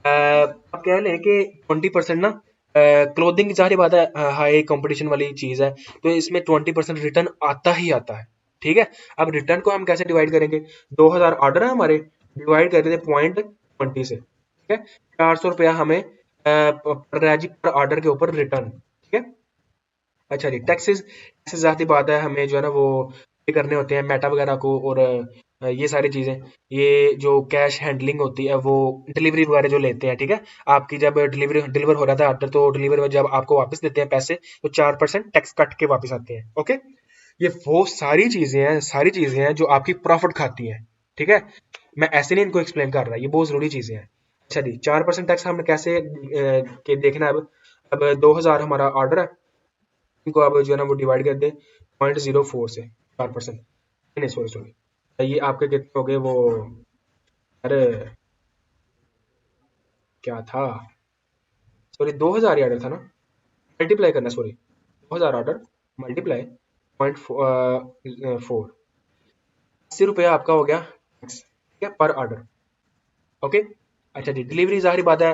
A: आप कह लें कि 20% ना, क्लोथिंग जाहिर बात है हाई कंपटीशन वाली चीज है, तो इसमें 20% रिटर्न आता ही आता है, ठीक है। अब रिटर्न को हम कैसे डिवाइड करेंगे, 2,000 ऑर्डर है हमारे, डिवाइड कर देते 0.20 से, ठीक है, 400 रुपया हमें पड़ रहा है जी पर ऑर्डर के ऊपर रिटर्न, ठीक है। अच्छा जी, टैक्सेस, टैक्सेस जाती बात है, हमें जो है ना वो पे करने होते हैं मेटा वगैरह को, और ये सारी चीजें, ये जो कैश हैंडलिंग होती है वो डिलीवरी वगैरह जो लेते हैं, ठीक है। आपकी जब डिलीवरी डिलीवर हो जाता है ऑर्डर, तो डिलीवरी जब आपको वापस देते हैं पैसे, तो 4% टैक्स कट के वापस आते हैं, ओके। ये वो सारी चीजें हैं जो आपकी प्रॉफिट खाती हैं, ठीक है। मैं ऐसे नहीं इनको एक्सप्लेन कर रहा, ये बहुत जरूरी चीजें हैं। अच्छा जी, 4% टैक्स हमने कैसे के देखना है अब 2,000 हमारा ऑर्डर है, इनको आप जो है ना वो डिवाइड कर दे 0.04 से, 4%, नहीं सॉरी सॉरी, ये आपके कितने हो गए वो, अरे क्या था, सॉरी 2,000 ऑर्डर था ना, मल्टीप्लाई करना, सॉरी 2,000 ऑर्डर मल्टीप्लाई 0.4, 80 रुपया आपका हो गया, ठीक है, पर ऑर्डर, ओके। अच्छा जी, डिलीवरी जाहिर बात है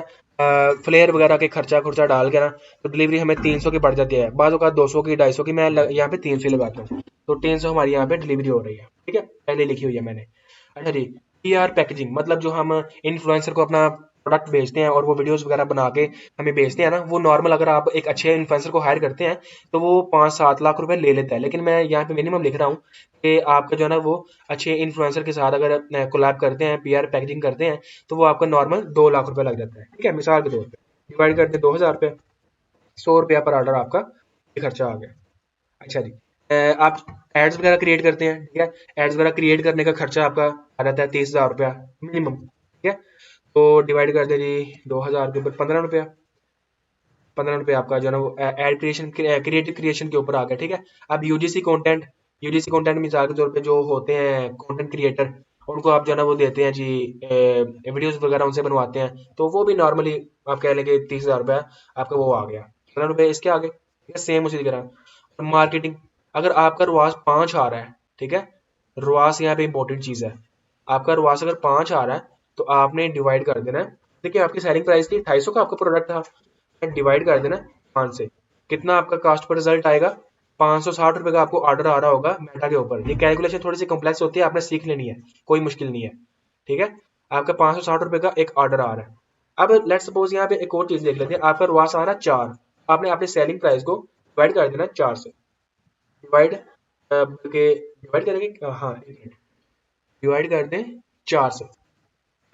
A: फ्लेयर वगैरह के खर्चा खुर्चा डाल के ना, तो डिलीवरी हमें 300 की पड़ जाती है, बाज़ औक़ात 200 की, 250 की, मैं यहाँ पे 300 ही लगाता हूँ, तो 300 हमारी यहाँ पे डिलीवरी हो रही है, ठीक है, पहले लिखी हुई है मैंने। अच्छा जी, पीआर पैकेजिंग, मतलब जो हम इन्फ्लुएंसर को अपना प्रोडक्ट बेचते हैं और वो वीडियोस वगैरह बना के हमें बेचते हैं ना, वो नॉर्मल अगर आप एक अच्छे इन्फ्लुएंसर को हायर करते हैं तो वो 5-7 लाख रुपए ले लेता है, लेकिन मैं यहाँ पे मिनिमम लिख रहा हूँ कि आपका जो है ना वो अच्छे इन्फ्लुएंसर के साथ अगर कोलैब करते हैं, पीआर पैकेजिंग करते हैं, तो वो आपका नॉर्मल 2 लाख रुपए लग जाता है, ठीक है, मिसाल के तौर पे डिवाइड करते हैं 2,000 रुपये, 100 रुपया पर ऑर्डर आपका ये खर्चा आ गया। अच्छा जी, आप एड्स वगैरह क्रिएट करते हैं, ठीक है, एड्स वगैरह क्रिएट करने का खर्चा आपका आ जाता है 30,000 रुपया मिनिमम, ठीक है। तो डिवाइड कर दे जी 2,000 के ऊपर 15 रुपया, 15 रुपये आपका जो है ना वो एड क्रिएशन, क्रिएटिव क्रिएशन के ऊपर आ गया, ठीक है। अब यूजीसी कंटेंट मिसाल के तौर पे जो होते हैं कंटेंट क्रिएटर, उनको आप जो है ना वो देते हैं जी वीडियोस वगैरह उनसे बनवाते हैं, तो वो भी नॉर्मली आप कह लेंगे 30,000 रुपया आपका वो आ गया, 15 रुपये इसके आगे, ठीक है, सेम उसी तरह। मार्केटिंग, अगर आपका रुआस 5 आ रहा है, ठीक है, रुआस यहाँ पे इंपॉर्टेंट चीज है, आपका रुआस अगर 5 आ रहा है तो आपने डिवाइड कर देना है, देखिए आपकी सेलिंग प्राइस थी 250 का, आपका प्रोडक्ट था, डिवाइड कर देना 5 से, कितना आपका कास्ट पर रिजल्ट आएगा, 560 रुपए का आपको ऑर्डर आ रहा होगा मेटा के ऊपर। ये कैलकुलेशन थोड़ी सी कॉम्प्लेक्स होती है, आपने सीख लेनी है, कोई मुश्किल नहीं है, ठीक है। आपका 560 रुपए का एक ऑर्डर आ रहा है। अब लेट सपोज यहाँ पे एक और चीज देख लेते हैं, आपका रुआस आ रहा है 4, आपने अपनी सेलिंग प्राइस को डिवाइड कर देना 4 से, डिवाइड के डिवाइड करेंगे, हाँ डिवाइड कर दें 4 से,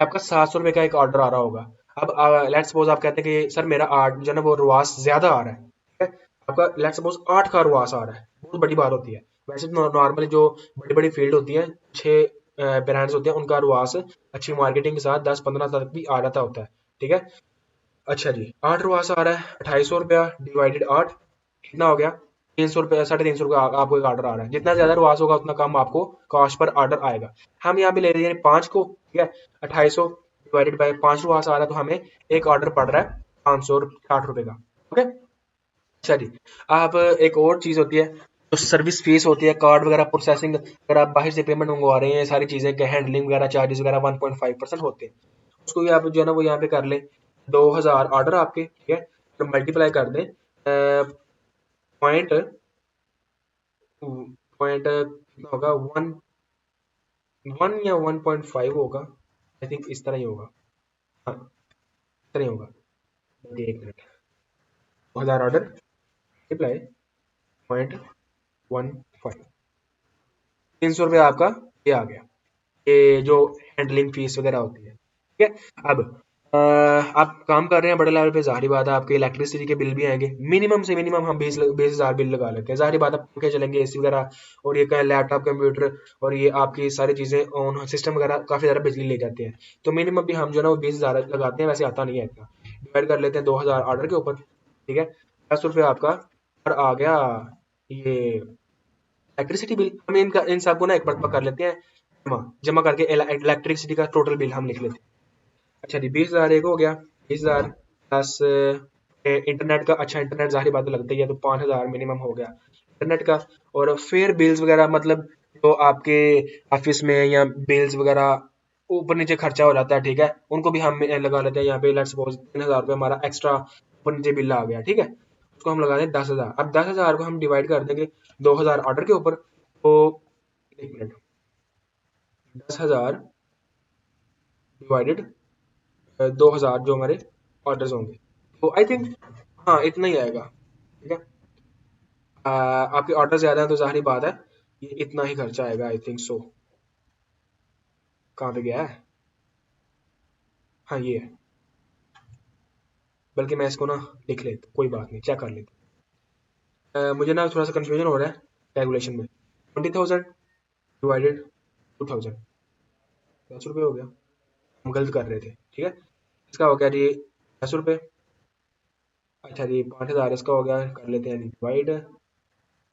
A: आपका 700 रुपए का एक ऑर्डर आ रहा होगा। अब लेट सपोज आप कहते हैं कि सर मेरा आठ जो है ना वो रुआस ज्यादा आ रहा है, ठीक है, आपका लेट सपोज 8 का रुआस आ रहा है, बहुत बड़ी बात होती है। वैसे तो नॉर्मली जो बड़ी बड़ी फील्ड होती है, 6 ब्रांड्स होते हैं, उनका रुआस अच्छी मार्केटिंग के साथ 10-15 तक भी आ जाता होता है, ठीक है। अच्छा जी, 8 रुआस आ रहा है, 250 रुपया डिवाइडेड 8, कितना हो गया, 300 रुपया, 350 रुपया आपको एक ऑर्डर आ रहा है, जितना ज्यादा रुआस होगा उतना कम आपको कॉस्ट पर ऑर्डर आएगा। हम यहाँ पे ले रहे हैं 5 को, ठीक है, 250 डिवाइडेड बाय 5 वहां से आ रहा है, तो हमें एक ऑर्डर पड़ रहा है 560 रुपए का। ओके, अच्छा जी। आप एक और चीज होती है तो सर्विस फीस होती है, कार्ड वगैरह प्रोसेसिंग, अगर आप बाहर से पेमेंट मंगवा रहे हैं, सारी चीजें के हैंडलिंग वगैरह चार्जेस वगैरह 1.5% होते हैं, उसको भी आप जो है ना वो यहाँ पे कर लें। 2000 ऑर्डर आपके, ठीक है, तो मल्टीप्लाई कर दें पॉइंट पॉइंट कितना होगा, वन वन या 1.5 होगा, आई थिंक इस तरह ही होगा। हाँ, इस तरह ही होगा। देखिए, एक मिनट, 2000 ऑर्डर मल्टीप्लाई 0.15, 300 रुपये आपका ये आ गया, ये जो हैंडलिंग फीस वगैरह होती है, ठीक है। अब आप काम कर रहे हैं बड़े लेवल पे, जाहिर बात है आपके इलेक्ट्रिसिटी के बिल भी आएंगे, मिनिमम से मिनिमम हम 20,000 बिल लगा लेते हैं, जाहिर बात है पंखे चलेंगे, एसी वगैरह, और ये कहें लैपटॉप कंप्यूटर, और ये आपकी सारी चीजें ऑन सिस्टम वगैरह काफी ज्यादा बिजली ले जाते हैं, तो मिनिमम भी हम जो है ना वो 20,000 लगाते हैं, वैसे आता नहीं है इतना, डिवाइड कर लेते हैं 2000 ऑर्डर के ऊपर, ठीक है। 10 रुपये आपका और आ गया ये इलेक्ट्रिसिटी बिल। हम इनका इन सबको ना एक मरतबा कर लेते हैं जमा, जमा करके इलेक्ट्रिसिटी का टोटल बिल हम लिख लेते हैं। अच्छा जी, 20,000 एक हो गया, 20,000 प्लस इंटरनेट का, अच्छा इंटरनेट जाहिर बात है लगता ही है, तो 5,000 मिनिमम हो गया इंटरनेट का। और फिर बिल्स वगैरह, मतलब जो आपके ऑफिस में या बिल्स वगैरह ऊपर नीचे खर्चा हो जाता है, ठीक है, उनको भी हम लगा लेते हैं यहाँ पे। लेट्स सपोज 3,000 रुपये हमारा एक्स्ट्रा ऊपर नीचे बिल आ गया, ठीक है, उसको हम लगा दें 10,000। अब 10,000 को हम डिवाइड कर देंगे 2,000 ऑर्डर के ऊपर, तो एक मिनट, 10,000 डिवाइडेड 2,000 जो हमारे ऑर्डर्स होंगे, तो आई थिंक हाँ इतना ही आएगा, ठीक है। आपके ऑर्डर ज्यादा है तो जाहिर बात है ये इतना ही खर्चा आएगा, आई थिंक सो। कहाँ पे गया है, हाँ ये है, बल्कि मैं इसको ना लिख लेता, कोई बात नहीं, चेक कर लेते। मुझे ना थोड़ा सा कंफ्यूजन हो रहा है कैलकुलेशन में। 20,000 डिवाइडेड 2,000, 10 रुपये हो गया, हम गलत कर रहे थे, ठीक है। इसका हो गया जी 10 रुपये। अच्छा जी, 5,000 इसका हो गया, कर लेते हैं डिवाइड,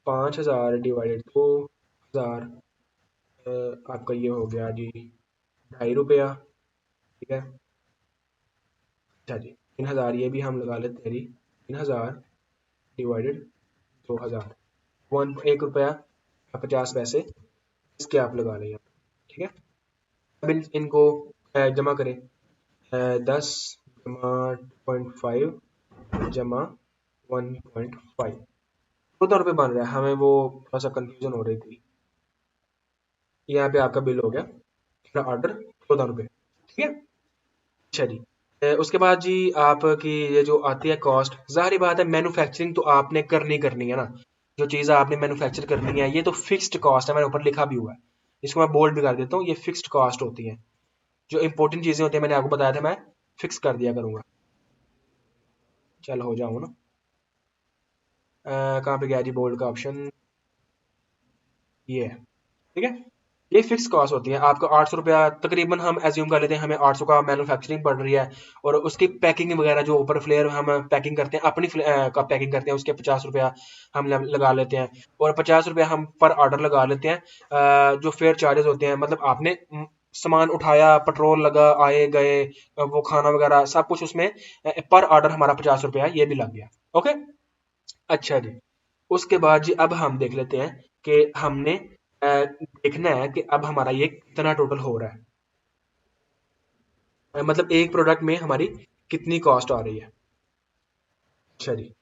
A: 5,000 डिवाइडेड 2,000, आपका ये हो गया जी 2.5 रुपया, ठीक है। अच्छा जी, 3,000 ये भी हम लगा लेते हैं जी, 3,000 डिवाइडेड 2,000, 1 रुपया 50 पैसे इसके आप लगा लें, ठीक है। अब इनको जमा करें, 10 जमा 0.5 जमा 1.5, 14 रुपये बन रहा है हमें, वो थोड़ा सा कंफ्यूजन हो रही थी। यहाँ पे आपका बिल हो गया ऑर्डर 14 रुपये, ठीक है। अच्छा जी, उसके बाद जी आपकी ये जो आती है कॉस्ट, जाहिर बात है मैन्युफैक्चरिंग तो आपने करनी करनी है ना, जो चीज़ आपने मैन्युफैक्चर करनी है ये तो फिक्स्ड कॉस्ट है, मैंने ऊपर लिखा भी हुआ है, इसको मैं बोल्ड भी कर देता हूँ, ये फिक्स्ड कॉस्ट होती है। जो इंपॉर्टेंट चीज़ें होती है मैंने आपको बताया था, मैं फिक्स कर दिया करूंगा। चल हो जाऊँ ना, कहाँ पे गया जी बोल्ड का ऑप्शन, ये है, ठीक है। ये फिक्स कॉस्ट होती है आपका 800 रुपया तकरीबन, हम एज्यूम कर लेते हैं हमें 800 का मैन्युफैक्चरिंग पड़ रही है, और उसकी पैकिंग वगैरह जो ऊपर फ्लेयर हम पैकिंग करते हैं अपनी का पैकिंग करते हैं, उसके 50 रुपया हम लगा लेते हैं, और 50 रुपया हम पर ऑर्डर लगा लेते हैं। जो फेयर चार्जेस होते हैं, मतलब आपने सामान उठाया, पेट्रोल लगा, आए गए, वो खाना वगैरह सब कुछ उसमें, पर ऑर्डर हमारा 50 रुपया ये भी लग गया। ओके, अच्छा जी। उसके बाद जी अब हम देख लेते हैं कि हमने देखना है कि अब हमारा ये कितना टोटल हो रहा है, मतलब एक प्रोडक्ट में हमारी कितनी कॉस्ट आ रही है। अच्छा जी,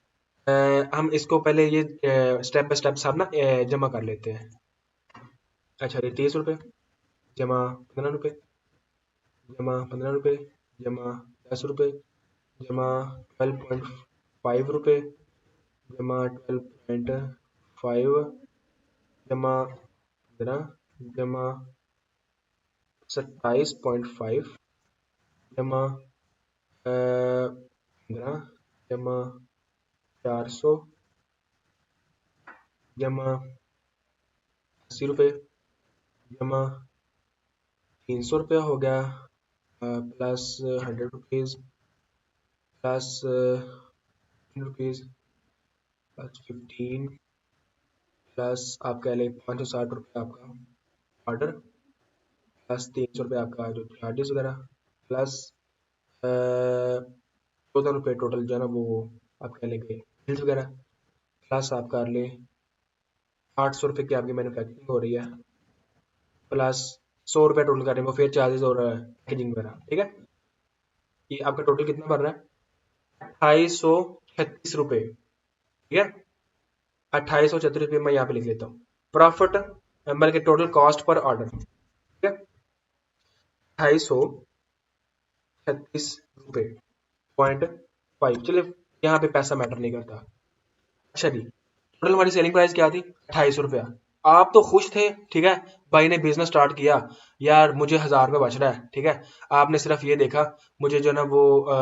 A: हम इसको पहले ये स्टेप बाय स्टेप सब ना जमा कर लेते हैं। अच्छा जी, 30 रुपये जमा 15 रुपये, जमा 15 रुपये, जमा 10 रुपये, जमा 12.5 रुपये, जमा 12.5, जमा 15, जमा 27.5, जमा 15, जमा 400, जमा 80 रुपये, जमा 300 रुपया हो गया, plus 100 rupees, plus 15 rupees, plus 15, plus आप कह लें 560 रुपया आपका ऑर्डर, प्लस 300 रुपया आपका जो चार्जेस वगैरह, प्लस ₹14 टोटल जो है ना वो आप कह लेंगे बिल्स वगैरह, प्लस आप कर ले ₹800 की आपकी मैन्युफैक्चरिंग हो रही है, प्लस ₹100 टोटल करेंगे, वो फिर चार्जेस और पैकेजिंग वगैरह, ठीक है। ये आपका टोटल कितना बन रहा है? ₹2836, ठीक है। ₹2836 मैं यहाँ पे लिख लेता हूँ। प्रॉफिट बल्कि टोटल कॉस्ट पर ऑर्डर, ठीक है, ₹2836 .5। चलिए यहाँ पे पैसा मैटर नहीं करता। अच्छा जी, टोटल हमारी सेलिंग प्राइस क्या थी? ₹2800। आप तो खुश थे, ठीक है, भाई ने बिजनेस स्टार्ट किया, यार मुझे ₹1000 बच रहा है, ठीक है। आपने सिर्फ ये देखा, मुझे जो है ना वो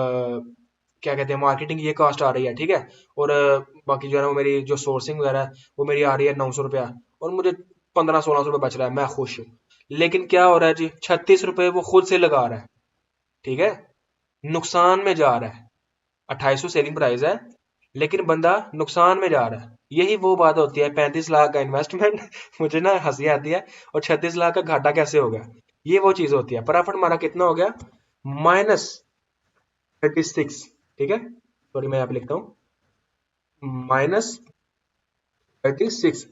A: क्या कहते हैं, मार्केटिंग ये कॉस्ट आ रही है, ठीक है, और बाकी जो है ना वो मेरी जो सोर्सिंग वगैरह है वो मेरी आ रही है ₹900, और मुझे ₹1500-1600 बच रहा है, मैं खुश हूँ। लेकिन क्या हो रहा है जी, ₹36 वो खुद से लगा रहा है, ठीक है, नुकसान में जा रहा है। 2800 सेलिंग प्राइस है, लेकिन बंदा नुकसान में जा रहा है। यही वो बात होती है, 35 लाख का इन्वेस्टमेंट मुझे ना हंसी आती है, और 36 लाख का घाटा कैसे हो गया। ये वो चीज होती है। प्रॉफिट हमारा कितना हो गया? -36, ठीक है, सॉरी मैं यहाँ पे लिखता हूँ -36।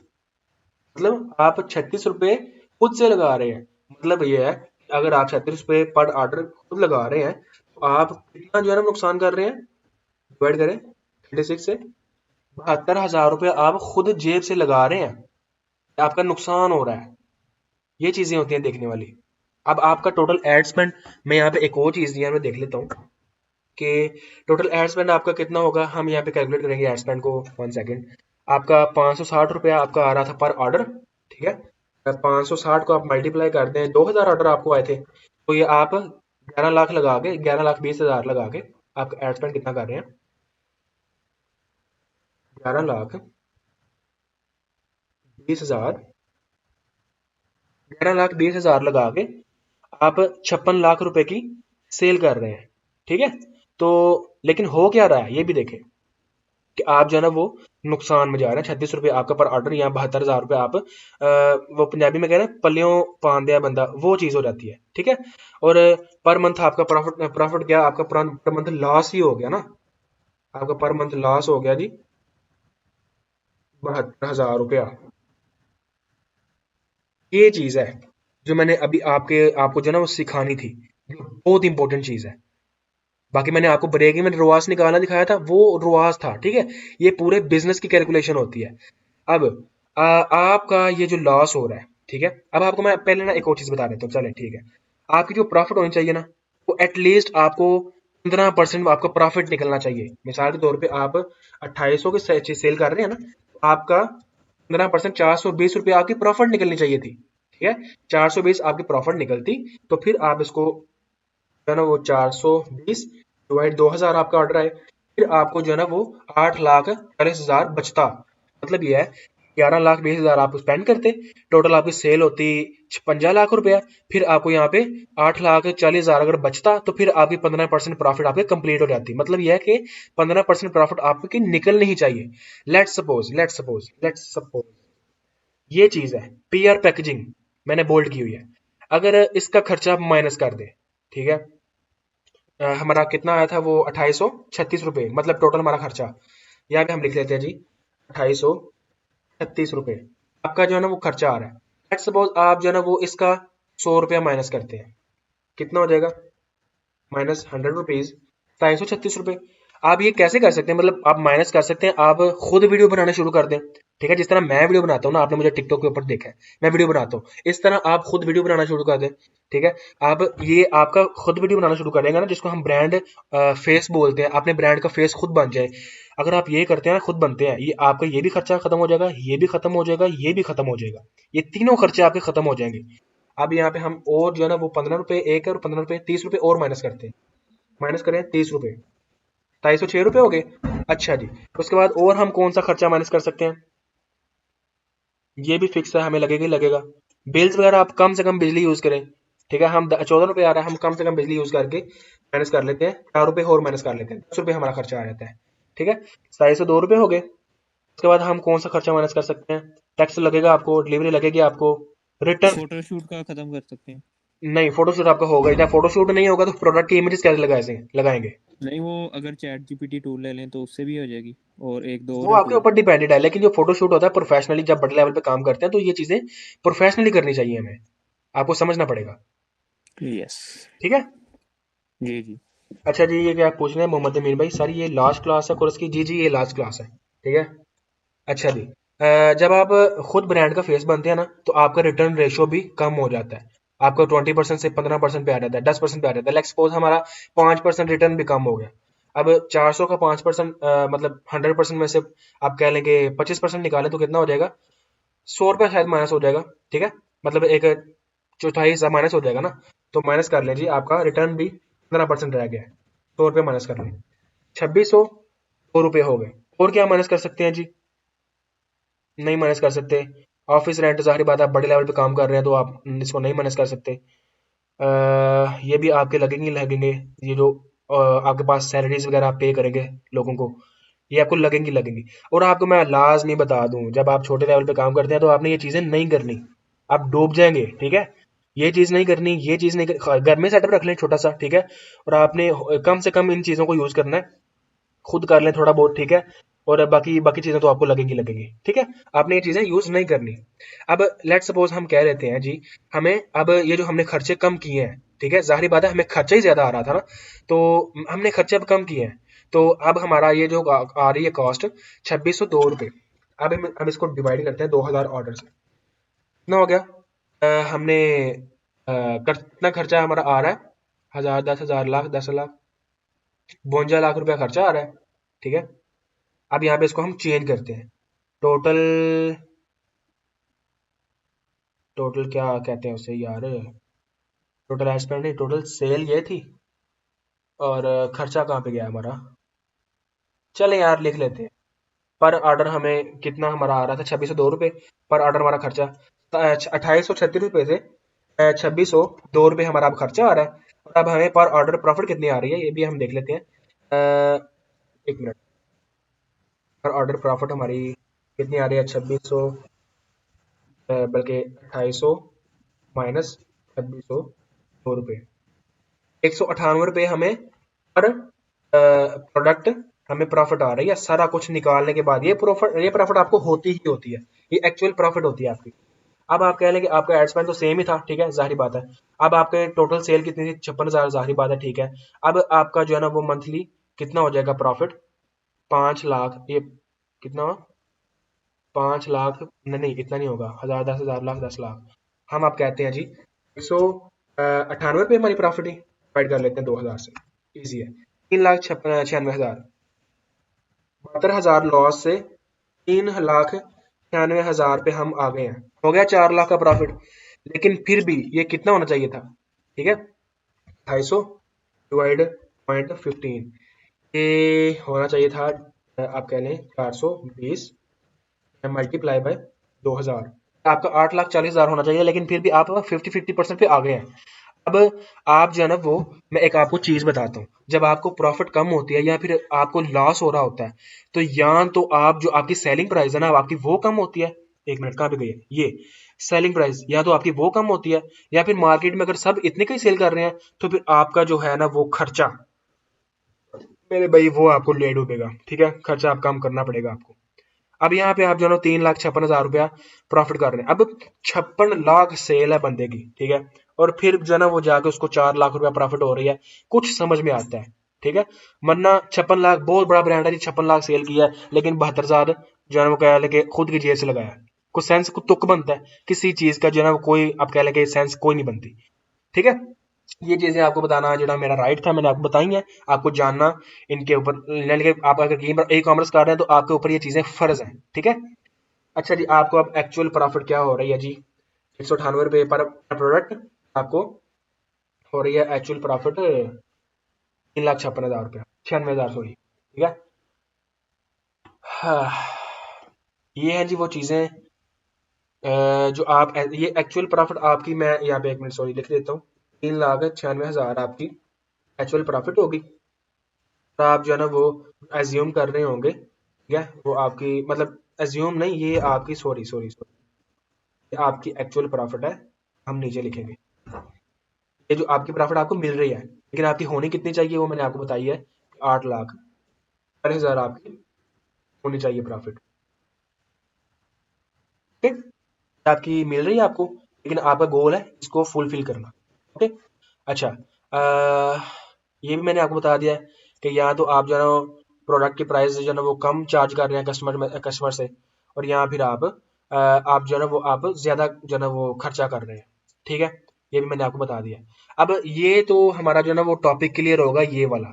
A: मतलब आप ₹36 खुद से लगा रहे हैं। मतलब ये है कि अगर आप ₹36 पर ऑर्डर खुद लगा रहे हैं, तो आप कितना जो है ना नुकसान कर रहे हैं, डिवाइड करें 36 से, ₹72,000 आप खुद जेब से लगा रहे हैं, आपका नुकसान हो रहा है। ये चीजें होती हैं देखने वाली। अब आपका टोटल एड स्पेंड, मैं यहाँ पे एक और चीज दिया मैं देख लेता हूँ कि टोटल एड स्पेंड आपका कितना होगा। हम यहाँ पे कैलकुलेट करेंगे एड स्पेंड को, 1 सेकेंड। आपका ₹560 आपका आ रहा था पर ऑर्डर, ठीक है। 560 को आप मल्टीप्लाई कर दें, 2000 ऑर्डर आपको आए थे, तो ये आप 11 लाख लगा के, 11,20,000 लगा के आप एड स्पेंड कितना कर रहे हैं? 11,20,000, 11,20,000 लगा के आप ₹56 लाख की सेल कर रहे हैं, ठीक है। तो लेकिन हो क्या रहा है ये भी देखें कि आप जो है ना वो नुकसान में जा रहे हैं। ₹36 आपका पर ऑर्डर, यहाँ ₹72,000 आप वो पंजाबी में कह रहे हैं पल्लियों पान दिया बंदा, वो चीज हो जाती है, ठीक है। और पर मंथ आपका प्रॉफिट प्रॉफिट क्या, आपका पर मंथ लॉस ही हो गया ना। आपका पर मंथ लॉस हो गया जी ₹72,000। ये चीज है जो मैंने अभी आपको जो है ना वो सिखानी थी, जो बहुत इंपॉर्टेंट चीज है। बाकी मैंने आपको ब्रेक में रोआस निकालना दिखाया था, वो रोआस था, ठीक है। ये पूरे बिजनेस की कैलकुलेशन होती है। अब आपका ये जो लॉस हो रहा है, ठीक है, अब आपको मैं पहले ना एक और चीज बता देता हूँ, चले ठीक है। आपकी जो प्रॉफिट होनी चाहिए ना, वो एटलीस्ट आपको 15% आपका प्रॉफिट निकलना चाहिए। मिसाल के तौर पे आप 2800 की सेल कर रहे हैं ना, तो आपका 15%, ₹420 आपकी प्रॉफिट निकलनी चाहिए थी, ठीक है। 420 आपकी प्रॉफिट निकलती, तो फिर आप इसको जो है ना वो 420 डिवाइड 2000 आपका ऑर्डर आए, फिर आपको जो है ना वो 8,40,000 बचता। मतलब ये है 11,20,000 आप स्पेंड करते, टोटल आपकी सेल होती ₹56 लाख। फिर आपको यहाँ पे 8,40,000 अगर बचता, तो फिर आपकी 15% प्रॉफिट आपके कंप्लीट हो जाती। मतलब यह है कि 15% प्रॉफिट आपकी निकलनी ही चाहिए। लेट्स सपोज ये चीज है पीआर पैकेजिंग, मैंने बोल्ड की हुई है। अगर इसका खर्चा आप माइनस कर दे, ठीक है, हमारा कितना आया था वो ₹2836, मतलब टोटल हमारा खर्चा यहाँ पे हम लिख लेते हैं जी ₹2836 आपका जो है ना वो खर्चा आ रहा है। लेट्स सपोज आप जो है ना वो इसका ₹100 माइनस करते हैं, कितना हो जाएगा? -100 रुपीज, ₹236। आप ये कैसे कर सकते हैं? मतलब आप माइनस कर सकते हैं, आप खुद वीडियो बनाना शुरू कर दें, ठीक है। जिस तरह मैं वीडियो बनाता हूँ ना, आपने मुझे टिकटॉक के ऊपर देखा है, मैं वीडियो बनाता हूँ, इस तरह आप खुद वीडियो बनाना शुरू कर दें, ठीक है। आप ये आपका खुद वीडियो बनाना शुरू कर देंगे ना, जिसको हम ब्रांड फेस बोलते हैं, अपने ब्रांड का फेस खुद बन जाए। अगर आप ये करते हैं ना, खुद बनते हैं, ये आपका ये भी खर्चा खत्म हो जाएगा, ये भी खत्म हो जाएगा, ये भी खत्म हो जाएगा, ये तीनों खर्चे आपके खत्म हो जाएंगे। अब यहाँ पे हम और जो है ना वो ₹15 एक और ₹15 ₹30 और माइनस करते हैं। माइनस करें ₹30, ₹206 हो गए। अच्छा जी, उसके बाद और हम कौन सा खर्चा माइनस कर सकते हैं? ये भी फिक्स है, हमें लगेगा ही लगेगा। बिल्स वगैरह आप कम से कम बिजली यूज करें, ठीक है। हम ₹14 आ रहा है, हम कम से कम बिजली यूज करके माइनस कर लेते हैं, ₹4 और माइनस कर लेते हैं, ₹10 हमारा खर्चा आ जाता है, ठीक है। ₹202 हो गए। उसके बाद हम कौन सा खर्चा माइनस कर सकते हैं? टैक्स लगेगा आपको, डिलीवरी लगेगी आपको, रिटर्न।
B: फोटोशूट का खत्म कर सकते हैं।
A: नहीं, फोटोशूट आपका होगा ही ना। फोटोशूट नहीं होगा तो प्रोडक्ट की इमेजेस कैसे लगाएंगे?
C: नहीं, वो अगर चैट जीपीटी टूल ले लें तो उससे भी हो जाएगी, और एक दो
A: वो
C: और है
A: आपके
C: टूल।
A: ऊपर डिपेंडेड है, लेकिन जो फोटोशूट होता है प्रोफेशनली, जब बड़े लेवल पे काम करते हैं तो ये चीजें प्रोफेशनली करनी चाहिए हमें। आपको समझना पड़ेगा।
C: यस।
A: ठीक है।
C: जी जी।
A: अच्छा जी, ये क्या पूछ रहे हैं मोहम्मद अमीन भाई, सर ये लास्ट क्लास है कोर्स की? जी जी, ये लास्ट क्लास है। ठीक है। अच्छा जी, जब आप खुद ब्रांड का फेस बनते हैं ना, तो आपका रिटर्न रेशियो भी कम हो जाता है। आपका 20% से 15% पे आ जाता है, 10% पे आ जाता है। लाइक सपोज हमारा 5% रिटर्न भी कम हो गया। अब 400 का 5%, मतलब 100% में से आप कह लेंगे 25% निकालें तो कितना हो जाएगा? 100 रुपया शायद माइनस हो जाएगा। ठीक है। मतलब एक चौथाई हिस्सा माइनस हो जाएगा ना। तो माइनस कर लें जी, आपका रिटर्न भी 15% रह गया है। 100 रुपये माइनस कर लें, 2600, 2 रुपये हो गए। और क्या माइनस कर सकते हैं जी? नहीं माइनस कर सकते। ऑफिस रेंट, जाहिर बात है आप बड़े लेवल पे काम कर रहे हैं तो आप इसको नहीं माइनस कर सकते। ये भी आपके लगेंगे लगेंगे। ये जो आपके पास सैलरीज वगैरह आप पे करेंगे लोगों को, ये आपको लगेंगी लगेंगी। और आपको मैं लाजमी बता दूं, जब आप छोटे लेवल पे काम करते हैं तो आपने ये चीजें नहीं करनी। आप डूब जाएंगे। ठीक है। ये चीज नहीं करनी, ये चीज नहीं घर में सेटअप रख लें छोटा सा। ठीक है। और आपने कम से कम इन चीजों को यूज करना है। खुद कर लें थोड़ा बहुत। ठीक है। और बाकी बाकी चीजें तो आपको लगेंगी लगेंगी। ठीक है। आपने ये चीजें यूज नहीं करनी। अब लेट सपोज हम कह लेते हैं जी, हमें अब ये जो हमने खर्चे कम किए हैं, ठीक है, जाहिर बात है हमें खर्चा ही ज्यादा आ रहा था ना, तो हमने खर्चे अब कम किए हैं। तो अब हमारा ये जो आ रही है कॉस्ट, 2602 रुपये। अब हम इसको डिवाइड करते हैं 2000 ऑर्डर से। कितना हो गया? हमने कितना खर्चा हमारा आ रहा है? 1000, 10,000, लाख, 10 लाख, 52 लाख रुपया खर्चा आ रहा है। ठीक है। अब यहाँ पे इसको हम चेंज करते हैं। टोटल, टोटल क्या कहते हैं उसे यार? टोटल एड स्पेंड नहीं, टोटल सेल ये थी। और खर्चा कहाँ पे गया हमारा? चले यार लिख लेते हैं। पर ऑर्डर हमें कितना हमारा आ रहा था? 2602 रुपये। पर ऑर्डर हमारा खर्चा 2836 रुपये से 2602 रुपये हमारा अब खर्चा आ रहा है। और अब हमें पर ऑर्डर प्रॉफिट कितनी आ रही है ये भी हम देख लेते हैं। 1 मिनट। पर ऑर्डर प्रॉफिट हमारी कितनी आ रही है? 2600, बल्कि 2800 माइनस 2602 रुपये, 198 रुपये हमें पर प्रोडक्ट हमें प्रॉफिट आ रही है। सारा कुछ निकालने के बाद ये प्रॉफिट आपको होती ही होती है। ये एक्चुअल प्रॉफिट होती है आपकी। अब आप कह लेंगे आपका एड स्पेंड तो सेम ही था, ठीक है, जाहिर बात है। अब आपके टोटल सेल कितनी थी? 56,000, जाहिर बात है, ठीक है। अब आपका जो है ना वो मंथली कितना हो जाएगा प्रॉफिट? 5 लाख। ये कितना हुआ? 5 लाख नहीं नहीं, इतना नहीं होगा। 1000, 10,000, लाख, 10 लाख। हम आप कहते हैं जी 198 रुपये हमारी प्रॉफिट ही डिवाइड कर लेते हैं 2000 से। इजी है। 3,96,000, 72,000 लॉस से 3,96,000 पे हम आ गए हैं। हो गया 4 लाख का प्रॉफिट। लेकिन फिर भी ये कितना होना चाहिए था? ठीक है। 250 डिवाइड 0.15, ये होना चाहिए था, आप कह लें 420 मल्टीप्लाई बाय 2000। आपका 8,40,000 होना चाहिए, लेकिन फिर भी आप 50-50% पे आ गए हैं। अब आप जो है ना वो, मैं एक आपको चीज बताता हूँ। जब आपको प्रॉफिट कम होती है या फिर आपको लॉस हो रहा होता है, तो या तो आप जो आपकी सेलिंग प्राइस है ना आपकी वो कम होती है। 1 मिनट, कहाँ पे गई है ये सेलिंग प्राइस? या तो आपकी वो कम होती है, या फिर मार्केट में अगर सब इतने का ही सेल कर रहे हैं तो फिर आपका जो है ना वो खर्चा, मेरे भाई, वो आपको ले डूबेगा। ठीक है। खर्चा आप कम करना पड़ेगा आपको। अब यहाँ पे आप जो है ना 3,56,000 रुपया प्रॉफिट कर रहे हैं। अब 56 लाख सेल है बंदे की, ठीक है, और फिर जो है ना वो जाके उसको 4 लाख रुपया प्रॉफिट हो रही है। कुछ समझ में आता है? ठीक है। वरना 56 लाख बहुत बड़ा ब्रांड है जी, 56 लाख सेल किया है, लेकिन 72,000 जो है ना वो कह लेके खुद की जेब से लगाया। कुछ सेंस, कुछ तुक बनता है किसी चीज का जो है ना कोई, आप कह लेके सेंस कोई नहीं बनती। ठीक है। ये चीजें आपको बताना जो मेरा राइट था, मैंने आपको बताई है। आपको जानना इनके ऊपर, लेकिन आप अगर ई कॉमर्स कर रहे हैं तो आपके ऊपर ये चीजें फर्ज हैं। ठीक है। अच्छा जी, आपको अब एक्चुअल प्रॉफिट क्या हो रही है जी? 198 रुपये पर प्रोडक्ट आपको हो रही है एक्चुअल प्रॉफिट 3,56,000 रुपया, 96,000, सॉरी। ठीक है। हाँ, ये है जी वो चीजें, जो आप ये एक्चुअल प्रॉफिट आपकी, मैं यहाँ पे 1 मिनट सॉरी लिख देता हूँ। 3,96,000 आपकी एक्चुअल प्रॉफिट होगी। तो आप जो है ना वो एज्यूम कर रहे होंगे, ठीक है, वो आपकी मतलब एज्यूम नहीं, ये आपकी, सॉरी सॉरी सॉरी, ये आपकी एक्चुअल प्रॉफिट है। हम नीचे लिखेंगे ये जो आपकी प्रॉफिट आपको मिल रही है, लेकिन आपकी होनी कितनी चाहिए वो मैंने आपको बताई है, 8,40,000 आपकी होनी चाहिए प्रॉफिट। ठीक, आपकी मिल रही है आपको, लेकिन आपका गोल है इसको फुलफिल करना। ओके, अच्छा, ये भी मैंने आपको बता दिया है कि या तो आप जो है ना प्रोडक्ट की प्राइस जो है ना वो कम चार्ज कर रहे हैं कस्टमर से, और यहाँ फिर आप जो है ना वो आप ज्यादा जो है ना वो खर्चा कर रहे हैं। ठीक है, ये भी मैंने आपको बता दिया। अब ये तो हमारा जो है ना वो टॉपिक क्लियर होगा, ये वाला